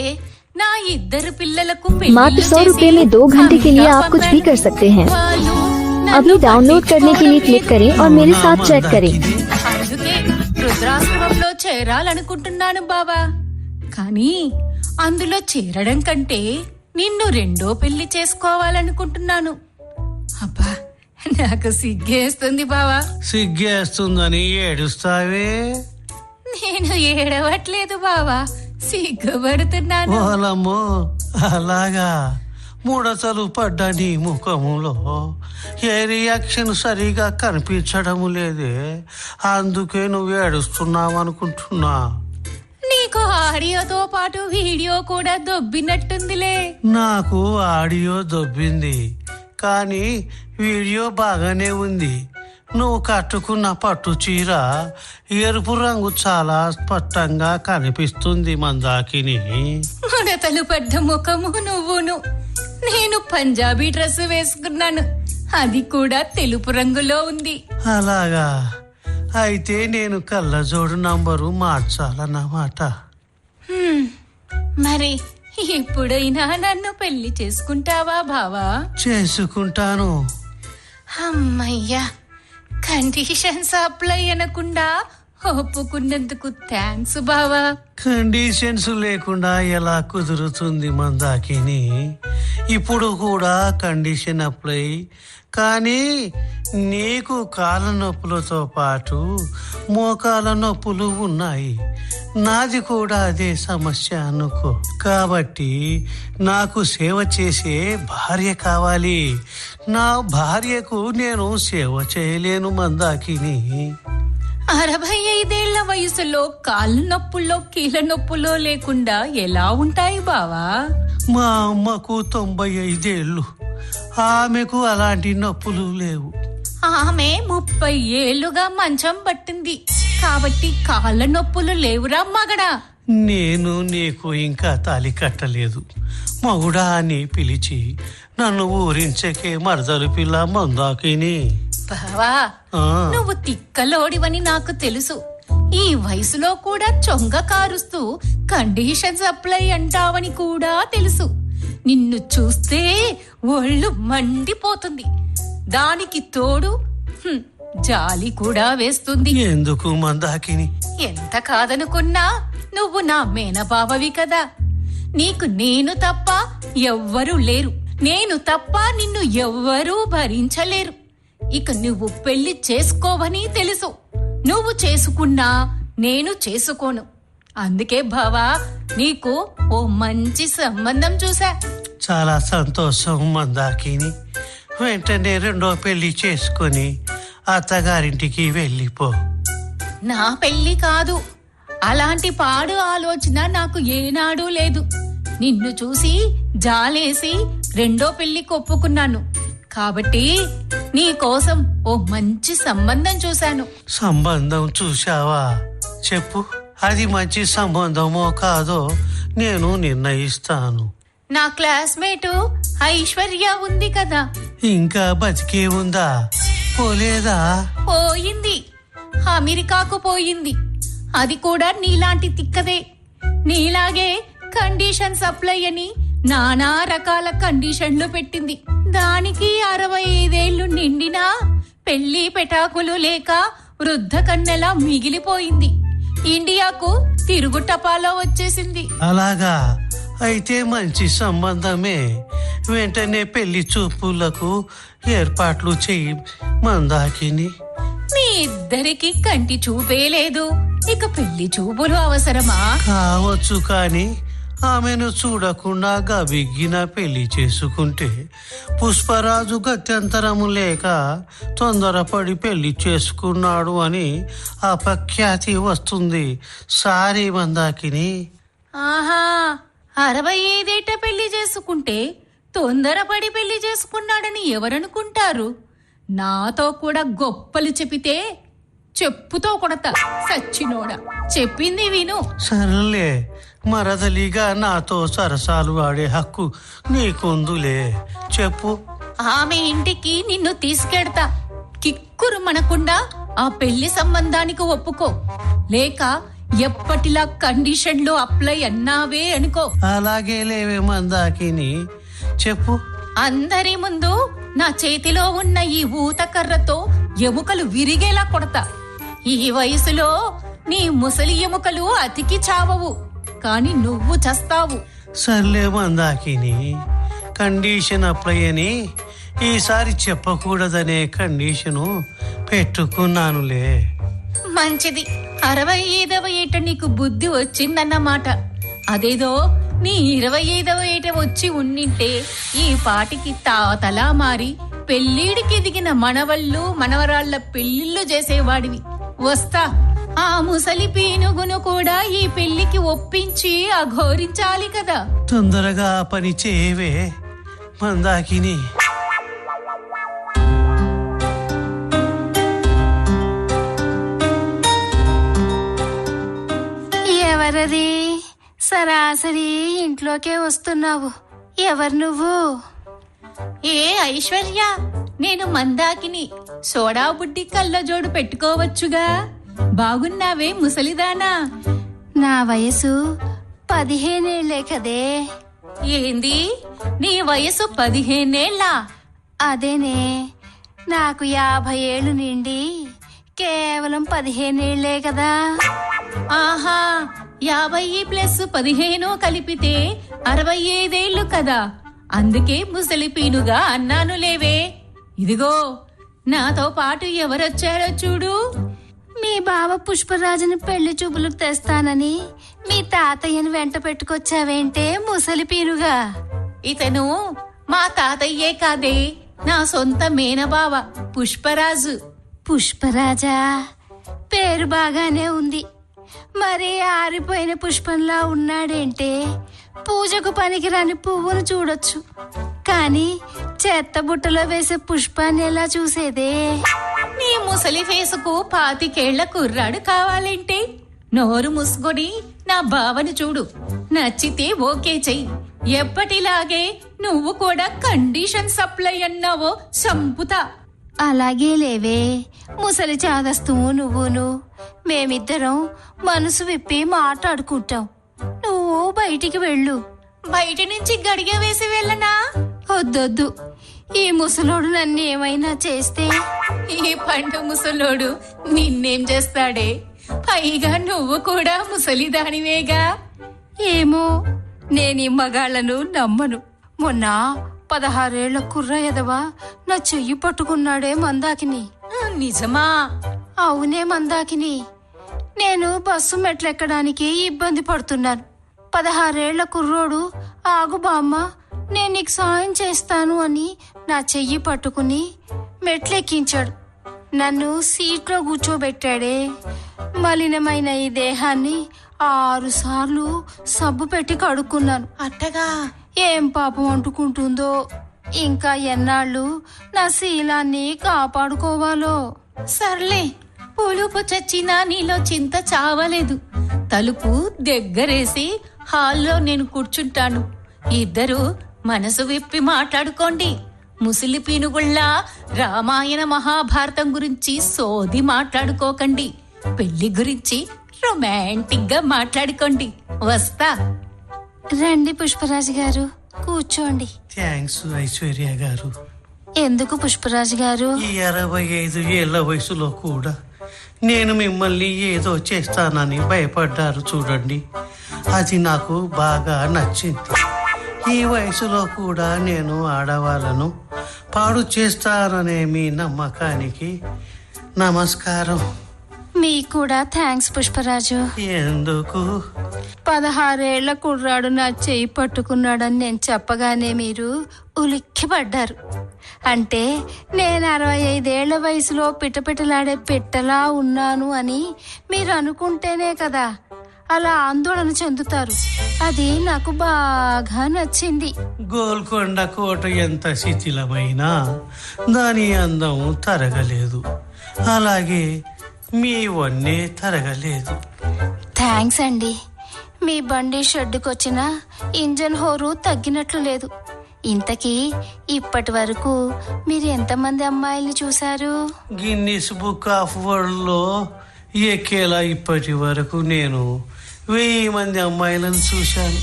నా 2 పిల్లలకు मात्र 100 रुपए में 2 घंटे के लिए आप कुछ भी कर सकते हैं। अभी डाउनलोड करने के लिए क्लिक करें और मेरे साथ चैट करें। అందుకే రుద్రాశ్రమంలో చేరాలనుకుంటున్నాను బావా, కానీ అందులో చేరడం కంటే నిన్ను 2వ పెళ్లి చేసుకోవాలనుకుంటున్నాను. అబ్బా, నాకు సిగ్గేస్తుంది బావా. సిగ్గేస్తుందని ఏడుస్తావే. నేను ఏడవట్లేదు బావా, సిగ్గుపడుతున్నాను. ఓలమ్మో, అలాగా. ముడతలు పడ్డ నీ ముఖములో ఏ రియాక్షన్ సరిగా కనిపించడము లేదే, అందుకే నువ్వు ఏడుస్తున్నావు అనుకుంటున్నా. నీకు ఆడియోతో పాటు వీడియో కూడా దొబ్బినట్టుందిలే. నాకు ఆడియో దొబ్బింది, కానీ వీడియో బాగానే ఉంది. నువ్వు కట్టుకున్న పట్టు చీర ఎరుపు రంగు చాలా స్పష్టంగా కనిపిస్తుంది మందాకిని. ముడతలు పడ్డ ముఖము నువ్వును. నేను పంజాబీ డ్రెస్ వేసుకున్నాను, అది కూడా తెలుపు రంగులో ఉంది. అలాగా, అయితే నేను కళ్ళజోడు నంబరు మార్చాలన్నమాట. మరి ఎప్పుడైనా నన్ను పెళ్లి చేసుకుంటావా బావా? చేసుకుంటాను. అమ్మయ్యా, కండిషన్స్ అప్లై అనకుండా ఒప్పుకున్నందుకు థ్యాంక్స్ బావా. కండిషన్స్ లేకుండా ఎలా కుదురుతుంది మందాకిని? ఇప్పుడు కూడా కండిషన్ అప్లై, కానీ నీకు కాళ్ళ నొప్పులతో పాటు మోకాల నొప్పులు ఉన్నాయి. నాది కూడా అదే సమస్య అనుకో. కాబట్టి నాకు సేవ చేసే భార్య కావాలి. నా భార్యకు నేను సేవ చేయలేను మందాకిని. 65 ఏళ్ల వయసులో కాళ్ళ నొప్పుల్లో కీళ్ళ నొప్పులో లేకుండా ఎలా ఉంటాయి బావా? మా అమ్మకు 95 ఏళ్ళు, ఆమెకు అలాంటి నొప్పులు లేవు. ఆమె 30 ఏళ్లుగా మంచం పట్టింది, కాబట్టి కాళ్ళ నొప్పులు లేవురా మగడా. నేను నీకు ఇంకా తాలి కట్టలేదు. మగుడా అని పిలిచి నన్ను ఊరించకే మరదలు పిల్ల మందాకిని. బావా, ఆ, నువ్వు తిక్కలోడివని నాకు తెలుసు. ఈ వయసులో కూడా చొంగ కారుస్తూ కండిషన్స్ అప్లై అంటావని కూడా తెలుసు. నిన్ను చూస్తే ఒళ్ళు మండిపోతుంది. దానికి తోడు జాలి కూడా వేస్తుంది. ఎందుకు మందాకిని? ఎంత కాదనుకున్నా నువ్వు నా మేనబావవి కదా. నీకు నేను తప్ప ఎవ్వరూ లేరు. నేను తప్ప నిన్ను ఎవ్వరూ భరించలేరు. ఇక నువ్వు పెళ్లి చేసుకోవని తెలుసు. నువ్వు చేసుకున్నా నేను చేసుకోను. అందుకే బావా, నీకు ఓ మంచి సంబంధం చూసా. చాలా సంతోషం మందాకిని. వెంటనే 2వ పెళ్లి చేసుకొని అత్తగారింటికి వెళ్ళిపో. నా పెళ్లి కాదు, అలాంటి పాడు ఆలోచన నాకు ఏనాడూ లేదు. నిన్ను చూసి జాలేసి 2వ పెళ్లికి ఒప్పుకున్నాను. కాబట్టి నీ కోసం ఓ మంచి సంబంధం చూశాను. సంబంధం చూశావా? చెప్పు, అది మంచి సంబంధమో కాదో నేను నిర్ణయిస్తాను. నా క్లాస్మేటు ఐశ్వర్య ఉంది కదా, ఇంకా బతికే ఉందా? పోలేదా? పోయింది, అమెరికాకు పోయింది. అది కూడా నీలాంటి తిక్కదే. నీలాగే కండిషన్స్ అప్లై అని నానా రకాల కండిషన్లు పెట్టింది. దానికి 65 ఏళ్లు నిండినా పెళ్లి పెటాకులు లేక వృద్ధ కన్నెలా మిగిలిపోయింది. ఇండియాకు తిరుగు టపాలో వచ్చేసింది. అలాగా అయితే మంచి సంబంధమే. వెంటనే పెళ్లి చూపులకు ఏర్పాట్లు చెయ్యి మందాకిని. మీ ఇద్దరికి కంటి చూపే లేదు, ఇక పెళ్లి చూపులు అవసరమా? కావచ్చు, కానీ ఆమెను చూడకుండా గబిగ్గిన పెళ్లి చేసుకుంటే పుష్పరాజు గత్యంతరము లేక తొందరపడి పెళ్లి చేసుకున్నాడు అని అపఖ్యాతి వస్తుంది. సారీ మందాకిని. ఆహా, 65 పెళ్లి చేసుకుంటే తొందరపడి పెళ్లి చేసుకున్నాడని ఎవరనుకుంటారు? నాతో కూడా గొప్పలు చెప్పితే చెప్పుతో కొడతా సచ్చినోడా. చెప్పింది విను. సర్లే, మరదలిగా నాతో సరసాలు ఆడే హక్కు నీకుందులే. చెప్పు. ఆమె ఇంటికి నిన్ను తీసుకెడతా. కిక్కురు మనకుండా ఆ పెళ్లి సంబంధానికి ఒప్పుకో, లేక ఎప్పటిలా కండిషన్లు అప్లై అన్నావే అనుకో. అలాగే లేవే మందాకిని, చెప్పు. అందరి ముందు నా చేతిలో ఉన్న ఈ ఊతకర్రతో ఎముకలు విరిగేలా కొడతా. ఈ వయసులో నీ ముసలి ఎముకలు అతికి చావవు, కాని నువ్వు చస్తావు. సర్లే మందాకిని, కండిషన్ అప్లై అని ఈసారి చెప్పకూడదనే కండిషను పెట్టుకున్నానులే. మంచిది. 65వ ఏట నీకు బుద్ధి వచ్చిందన్నమాట. అదేదో నీ 25వ ఏట వచ్చి ఉండింటే ఈ పాటికి తాతలా మారి పెళ్లిడికి దిగిన మనవళ్ళు మనవరాళ్ల పెళ్లిళ్ళు చేసేవాడివి. వస్తా. ఆ ముసలి పీనుగును కూడా ఈ పెళ్లికి ఒప్పించి అఘోరించాలి కదా. తొందరగా పని చేయవే మందాకిని. ఎవరది? సరాసరి ఇంట్లోకే వస్తున్నావు. ఎవరు నువ్వు? ఏ ఐశ్వర్య, నేను మందాకిని. సోడా బుడ్డి కళ్ళజోడు పెట్టుకోవచ్చుగా. బాగున్నావే ముసలిదానా? నా వయసు 15 ఏళ్లే కదే. ఏంది, నీ వయసు 15 ఏళ్ళా? అదేనే, నాకు 50 ఏళ్లు నిండి కేవలం 15 ఏళ్లే కదా. ఆహా, 50 ప్లస్ 15 కలిపితే 65 ఏళ్ళు కదా. అందుకే ముసలి పీనుగా అన్నాను లేవే. ఇదిగో, నాతో పాటు ఎవరొచ్చారో చూడు. మీ బావ పుష్పరాజుని పెళ్లి చూపులకు తెస్తానని మీ తాతయ్యని వెంట పెట్టుకొచ్చావేంటే ముసలి పీనుగా? ఇతను మా తాతయ్యే కాదే, నా సొంత మేనబావ పుష్పరాజు. పుష్పరాజా, పేరు బాగానే ఉంది. మరి ఆరిపోయిన పుష్పంలా ఉన్నాడేంటే? పూజకు పనికిరాని పువ్వును చూడొచ్చు, కానీ చెత్త బుట్టలో వేసే పుష్పాన్ని ఎలా చూసేదే? నీ ముసలి ఫేసుకు 25 ఏళ్ల కుర్రాడు కావాలంటే నోరు మూసుకొని నా బావను చూడు. నచ్చితే ఓకే చెయ్యి. ఎప్పటిలాగే నువ్వు కూడా కండిషన్ సప్లై అన్నావో చంపుతా. అలాగే లేవే ముసలి చాదస్తువు నువ్వును. మేమిద్దరం మనసు విప్పి మాట్లాడుకుంటాం. నువ్వు బయటికి వెళ్ళు. బయట నుంచి గడిగ వేసి వెళ్ళనా? వద్దొద్దు. ఈ ముసలోడు నన్ను ఏమైనా చేస్తే? ఈ పండు ముసలోడు నిన్నేం చేస్తాడే? పైగా నువ్వు కూడా ముసలిదానివేగా. ఏమో, నేనీ మగాళ్లను నమ్మను. మొన్న 16 ఏళ్ల కుర్ర ఎదవా నా చెయ్యి పట్టుకున్నాడే మందాకిని. నిజమా? అవునే మందాకిని. నేను బస్సు మెట్లెక్కడానికి ఇబ్బంది పడుతున్నాను. 16 ఏళ్ల కుర్రోడు ఆగు బామ్మ, నేను నీకు సాయం చేస్తాను అని నా చెయ్యి పట్టుకుని మెట్లెక్కించాడు. నన్ను సీట్లో కూర్చోబెట్టాడే. మలినమైన ఈ దేహాన్ని 6 సార్లు సబ్బు పెట్టి కడుక్కున్నాను. అట్టగా? ఏం పాపం అంటుకుంటుందో. ఇంకా ఎన్నాళ్ళు నా శీలాన్ని కాపాడుకోవాలో. సర్లే, పులుపు చచ్చినా నీలో చింత చావలేదు. తలుపు దగ్గరేసి హాల్లో నేను కూర్చుంటాను. ఇద్దరు మనసు విప్పి మాట్లాడుకోండి. ముసలి పీనుగుళ్ళా రామాయణ మహాభారతం గురించి సోది మాట్లాడుకోకండి. పెళ్లి గురించి రొమాంటిక్ గా మాట్లాడుకోండి. వస్తా. రండి పుష్పరాజు గారు, కూర్చోండి. థ్యాంక్స్ ఐశ్వర్య గారు. ఎందుకు పుష్పరాజు గారు? ఈ 65 ఏళ్ల వయసులో కూడా నేను మిమ్మల్ని ఏదో చేస్తానని భయపడ్డారు చూడండి, అది నాకు బాగా నచ్చింది. ఈ వయసులో కూడా నేను ఆడవాళ్ళను పాడు చేస్తాననే మీ నమ్మకానికి నమస్కారం. మీకు కూడా థ్యాంక్స్ పుష్పరాజు. ఎందుకు? 16 ఏళ్ల కుర్రాడు నా చెయ్యి పట్టుకున్నాడని నేను చెప్పగానే మీరు ఉలిక్కిపడ్డారు. అంటే నేను 65 ఏళ్ల వయసులో పిటపిటలాడే పిట్టలా ఉన్నాను అని మీరు అనుకుంటేనే కదా అలా ఆందోళన చెందుతారు. అది నాకు బాగా నచ్చింది. గోల్కొండ కోట ఎంత శిథిలమైనా దాని అందం తరగలేదు, అలాగే మీ వన్నే తరగలేదు. థ్యాంక్స్ అండి. మీ బండి షెడ్డుకొచ్చిన ఇంజన్ హోరు తగ్గినట్లు లేదు. ఇంతకీ ఇప్పటి వరకు మీరు ఎంతమంది అమ్మాయిల్ని చూశారు? గిన్నిస్ బుక్ ఆఫ్ వరల్డ్ లో ఎక్కేలా ఇప్పటి వరకు నేను 1000 మంది అమ్మాయిలను చూశాను.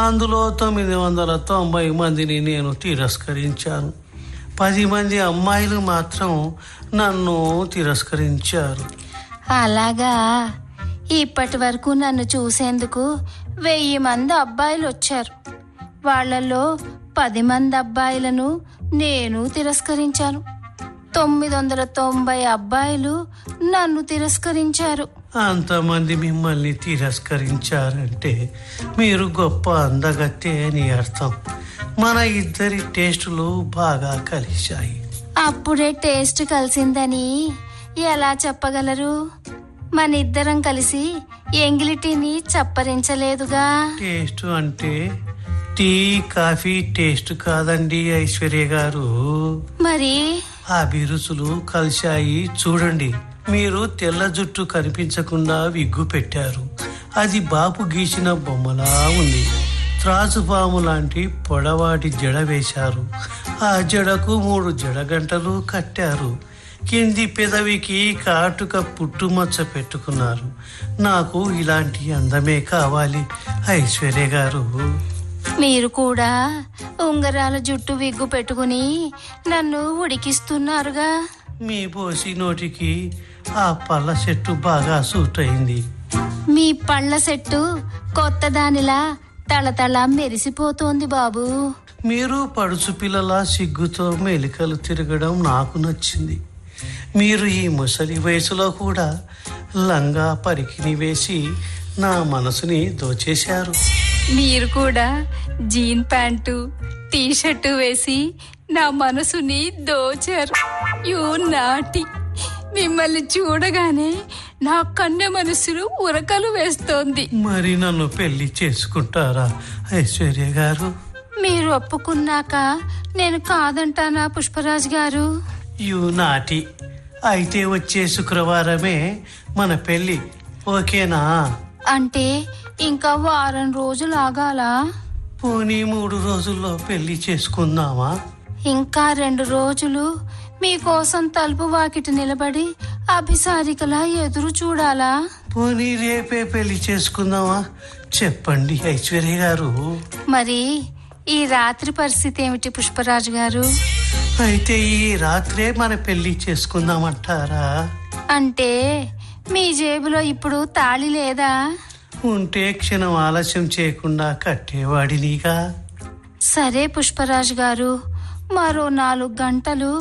అందులో 990 మందిని నేను తిరస్కరించాను. 10 మంది అమ్మాయిలు మాత్రం నన్ను తిరస్కరించారు. అలాగా? ఇప్పటి వరకు నన్ను చూసేందుకు 1000 మంది అబ్బాయిలు వచ్చారు. వాళ్లలో 10 మంది అబ్బాయిలను నేను తిరస్కరించాను. 990 అబ్బాయిలు నన్ను తిరస్కరించారు. అంతమంది మిమ్మల్ని తిరస్కరించారంటే మీరు గొప్ప అందగత్తే అని అర్థం. మన ఇద్దరి టేస్టులు బాగా కలిశాయి. అప్పుడే టేస్ట్ కలిసిందని ఎలా చెప్పగలరు? మన ఇద్దరం కలిసి ఎంగిలిటీని చప్పరించలేదుగా. టేస్ట్ అంటే టీ కాఫీ టేస్ట్ కాదండి ఐశ్వర్య గారు. మరి అభిరుచులు కలిశాయి చూడండి. మీరు తెల్ల జుట్టు కనిపించకుండా విగ్గు పెట్టారు, అది బాపు గీసిన బొమ్మలా ఉంది. త్రాచుపాము లాంటి పొడవాటి జడ వేశారు, ఆ జడకు 3 జడగంటలు కట్టారు. కింది పెదవికి కాటుక పుట్టుమచ్చ పెట్టుకున్నారు. నాకు ఇలాంటి అందమే కావాలి ఐశ్వర్య గారు. మీరు కూడా ఉంగరాల జుట్టు విగ్గు పెట్టుకుని నన్ను ఉడికిస్తున్నారుగా. మీ బోసి నోటికి ఆ పళ్ళ చెట్టు బాగా సూట్ అయింది. మీ పళ్ళ సెట్టు కొత్త దానిలా తళతళ మెరిసిపోతోంది బాబు. మీరు పడుచు పిల్లల సిగ్గుతో మెలికలు తిరగడం నాకు నచ్చింది. మీరు ఈ ముసలి వయసులో కూడా లంగా పరికిని వేసి నా మనసుని దోచేశారు. మీరు కూడా జీన్ ప్యాంటు టీ షర్టు వేసి నా మనసుని దోచారు. You naughty. మిమ్మల్ని చూడగానే నా కన్నె మనసులు ఉరకలు వేస్తోంది. మరి నన్ను పెళ్లి చేసుకుంటారా ఐశ్వర్య గారు? మీరు ఒప్పుకున్నాక నేను కాదంటానా పుష్పరాజ్ గారు? You naughty. అయితే వచ్చే శుక్రవారమే మన పెళ్లి, ఓకేనా? అంటే ఇంకా వారం రోజులు ఆగాలా? పోనీ 3 రోజుల్లో పెళ్లి చేసుకుందామా? ఇంకా 2 రోజులు మీకోసం తలుపు వాకిటి నిలబడి అభిసారికలా ఎదురు చూడాలా? పోనీ రేపే పెళ్లి చేసుకుందామా? చెప్పండి ఐశ్వర్య గారు. మరి ఈ రాత్రి పరిస్థితి ఏమిటి పుష్పరాజు గారు? అయితే ఈ రాత్రే మన పెళ్లి చేసుకుందామంటారా? అంటే మీ జేబులో ఇప్పుడు తాళి లేదా? ఉంటే క్షణం ఆలస్యం చేయకుండా కట్టేవాడినిగా. సరే పుష్పరాజు గారు, మరో 4 గంటలు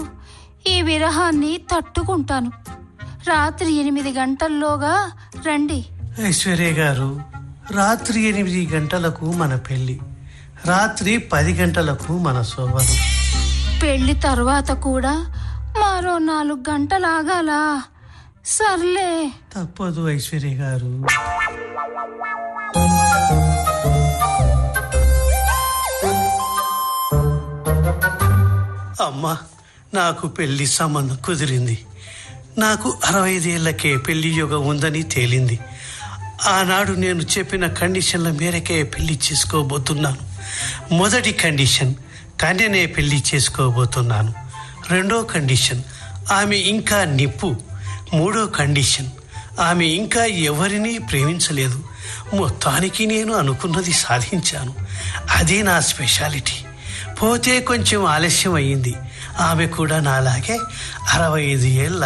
ఈ విరహాన్ని తట్టుకుంటాను. రాత్రి 8 గంటల్లోగా రండి. ఐశ్వర్య గారు, రాత్రి 8 గంటలకు మన పెళ్లి, రాత్రి 10 గంటలకు మన శోభనం. పెళ్లి తర్వాత కూడా మరో 4 గంటలు ఆగాలా? సర్లే, తప్పదు ఐశ్వర్య గారు. అమ్మా, నాకు పెళ్లి సంబంధం కుదిరింది. నాకు 65 ఏళ్లకే పెళ్లి యోగం ఉందని తేలింది. ఆనాడు నేను చెప్పిన కండిషన్ల మేరకే పెళ్లి చేసుకోబోతున్నాను. మొదటి కండిషన్, కన్యనే పెళ్లి చేసుకోబోతున్నాను. 2వ కండిషన్, ఆమె ఇంకా నిప్పు. 3వ కండిషన్, ఆమె ఇంకా ఎవరినీ ప్రేమించలేదు. మొత్తానికి నేను అనుకున్నది సాధించాను. అదే నా స్పెషాలిటీ. పోతే కొంచెం ఆలస్యం అయ్యింది. ఆమె కూడా నాలాగే 65 ఏళ్ళ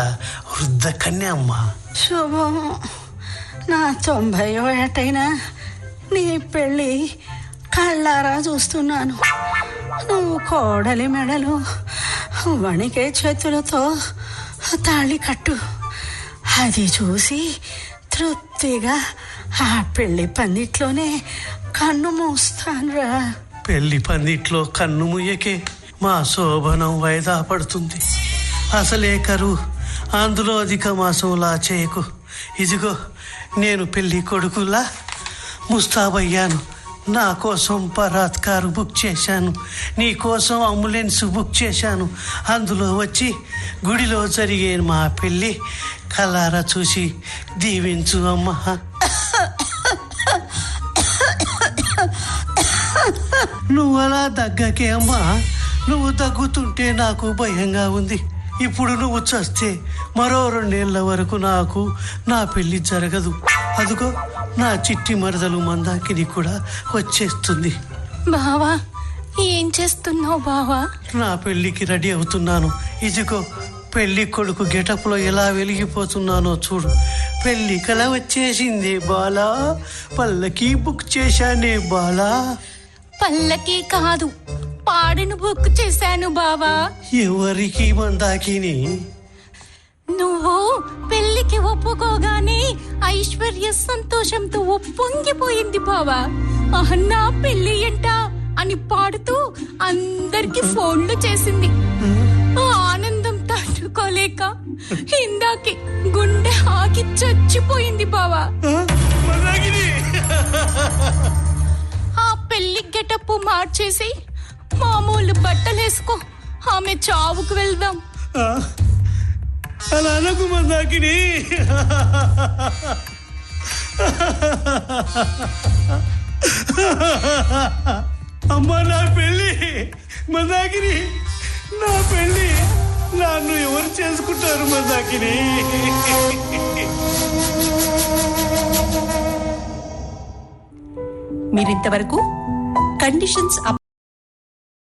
వృద్ధ కన్య అమ్మా. శుభం. నా 90వ ఏటైనా నీ పెళ్ళి కళ్ళారా చూస్తున్నాను. నువ్వు కోడలి మెడలు వణికే చేతులతో తాళి కట్టు. అది చూసి తృప్తిగా ఆ పెళ్లి పందిట్లోనే కన్ను మూస్తానురా. పెళ్లి పందిట్లో కన్ను ముయ్యకే మా శోభనం వాయిదా పడుతుంది. అసలే కరువు, అందులో అధిక మాసంలా చేయకు. ఇదిగో నేను పెళ్లి కొడుకులా ముస్తాబయ్యాను. నా కోసం బరాత్ కారు బుక్ చేశాను, నీ కోసం అంబులెన్స్ బుక్ చేశాను. అందులో వచ్చి గుడిలో జరిగే మా పెళ్ళి కలారా చూసి దీవించు అమ్మా. నువ్వు అలా దగ్గకే అమ్మా. నువ్వు దగ్గుతుంటే నాకు భయంగా ఉంది. ఇప్పుడు నువ్వు చస్తే మరో 2 ఏళ్ల వరకు నాకు నా పెళ్లి జరగదు. అదిగో నా చిట్టి మరదలు మందాకిని కూడా వచ్చేస్తుంది. బావా, ఏం చేస్తున్నావు బావా? నా పెళ్లికి రెడీ అవుతున్నాను. ఇదిగో పెళ్లి కొడుకు గెటప్లో ఎలా వెలిగిపోతున్నానో చూడు. పెళ్లి కల వచ్చేసింది బాలా, పల్లకి బుక్ చేశానే బాలా. పల్లకి కాదు, పాడను బుక్ చేశాను బావా. ఎవరికి మందాకిని? నువ్వు పెళ్లికి ఒప్పుకోగానే ఐశ్వర్య సంతోషంతో ఉప్పొంగిపోయింది బావా. నా పెళ్లి ఎంట అని పాడుతూ అందరికి ఫోన్లు చేసింది. ఆనందం తట్టుకోలేక ఇందాకే గుండె ఆగి చచ్చిపోయింది బావా. ఆ పెళ్లి గెటప్ మార్చేసి మామూలు బట్టలేసుకో, ఆమె చావుకు వెళ్దాం. అలా అనకు మందాకిని. అమ్మా, నా పెళ్ళి మందాకిని, నా పెళ్ళి. నన్ను ఎవరు చేసుకుంటారు మందాకిని? మీరింతవరకు కండిషన్స్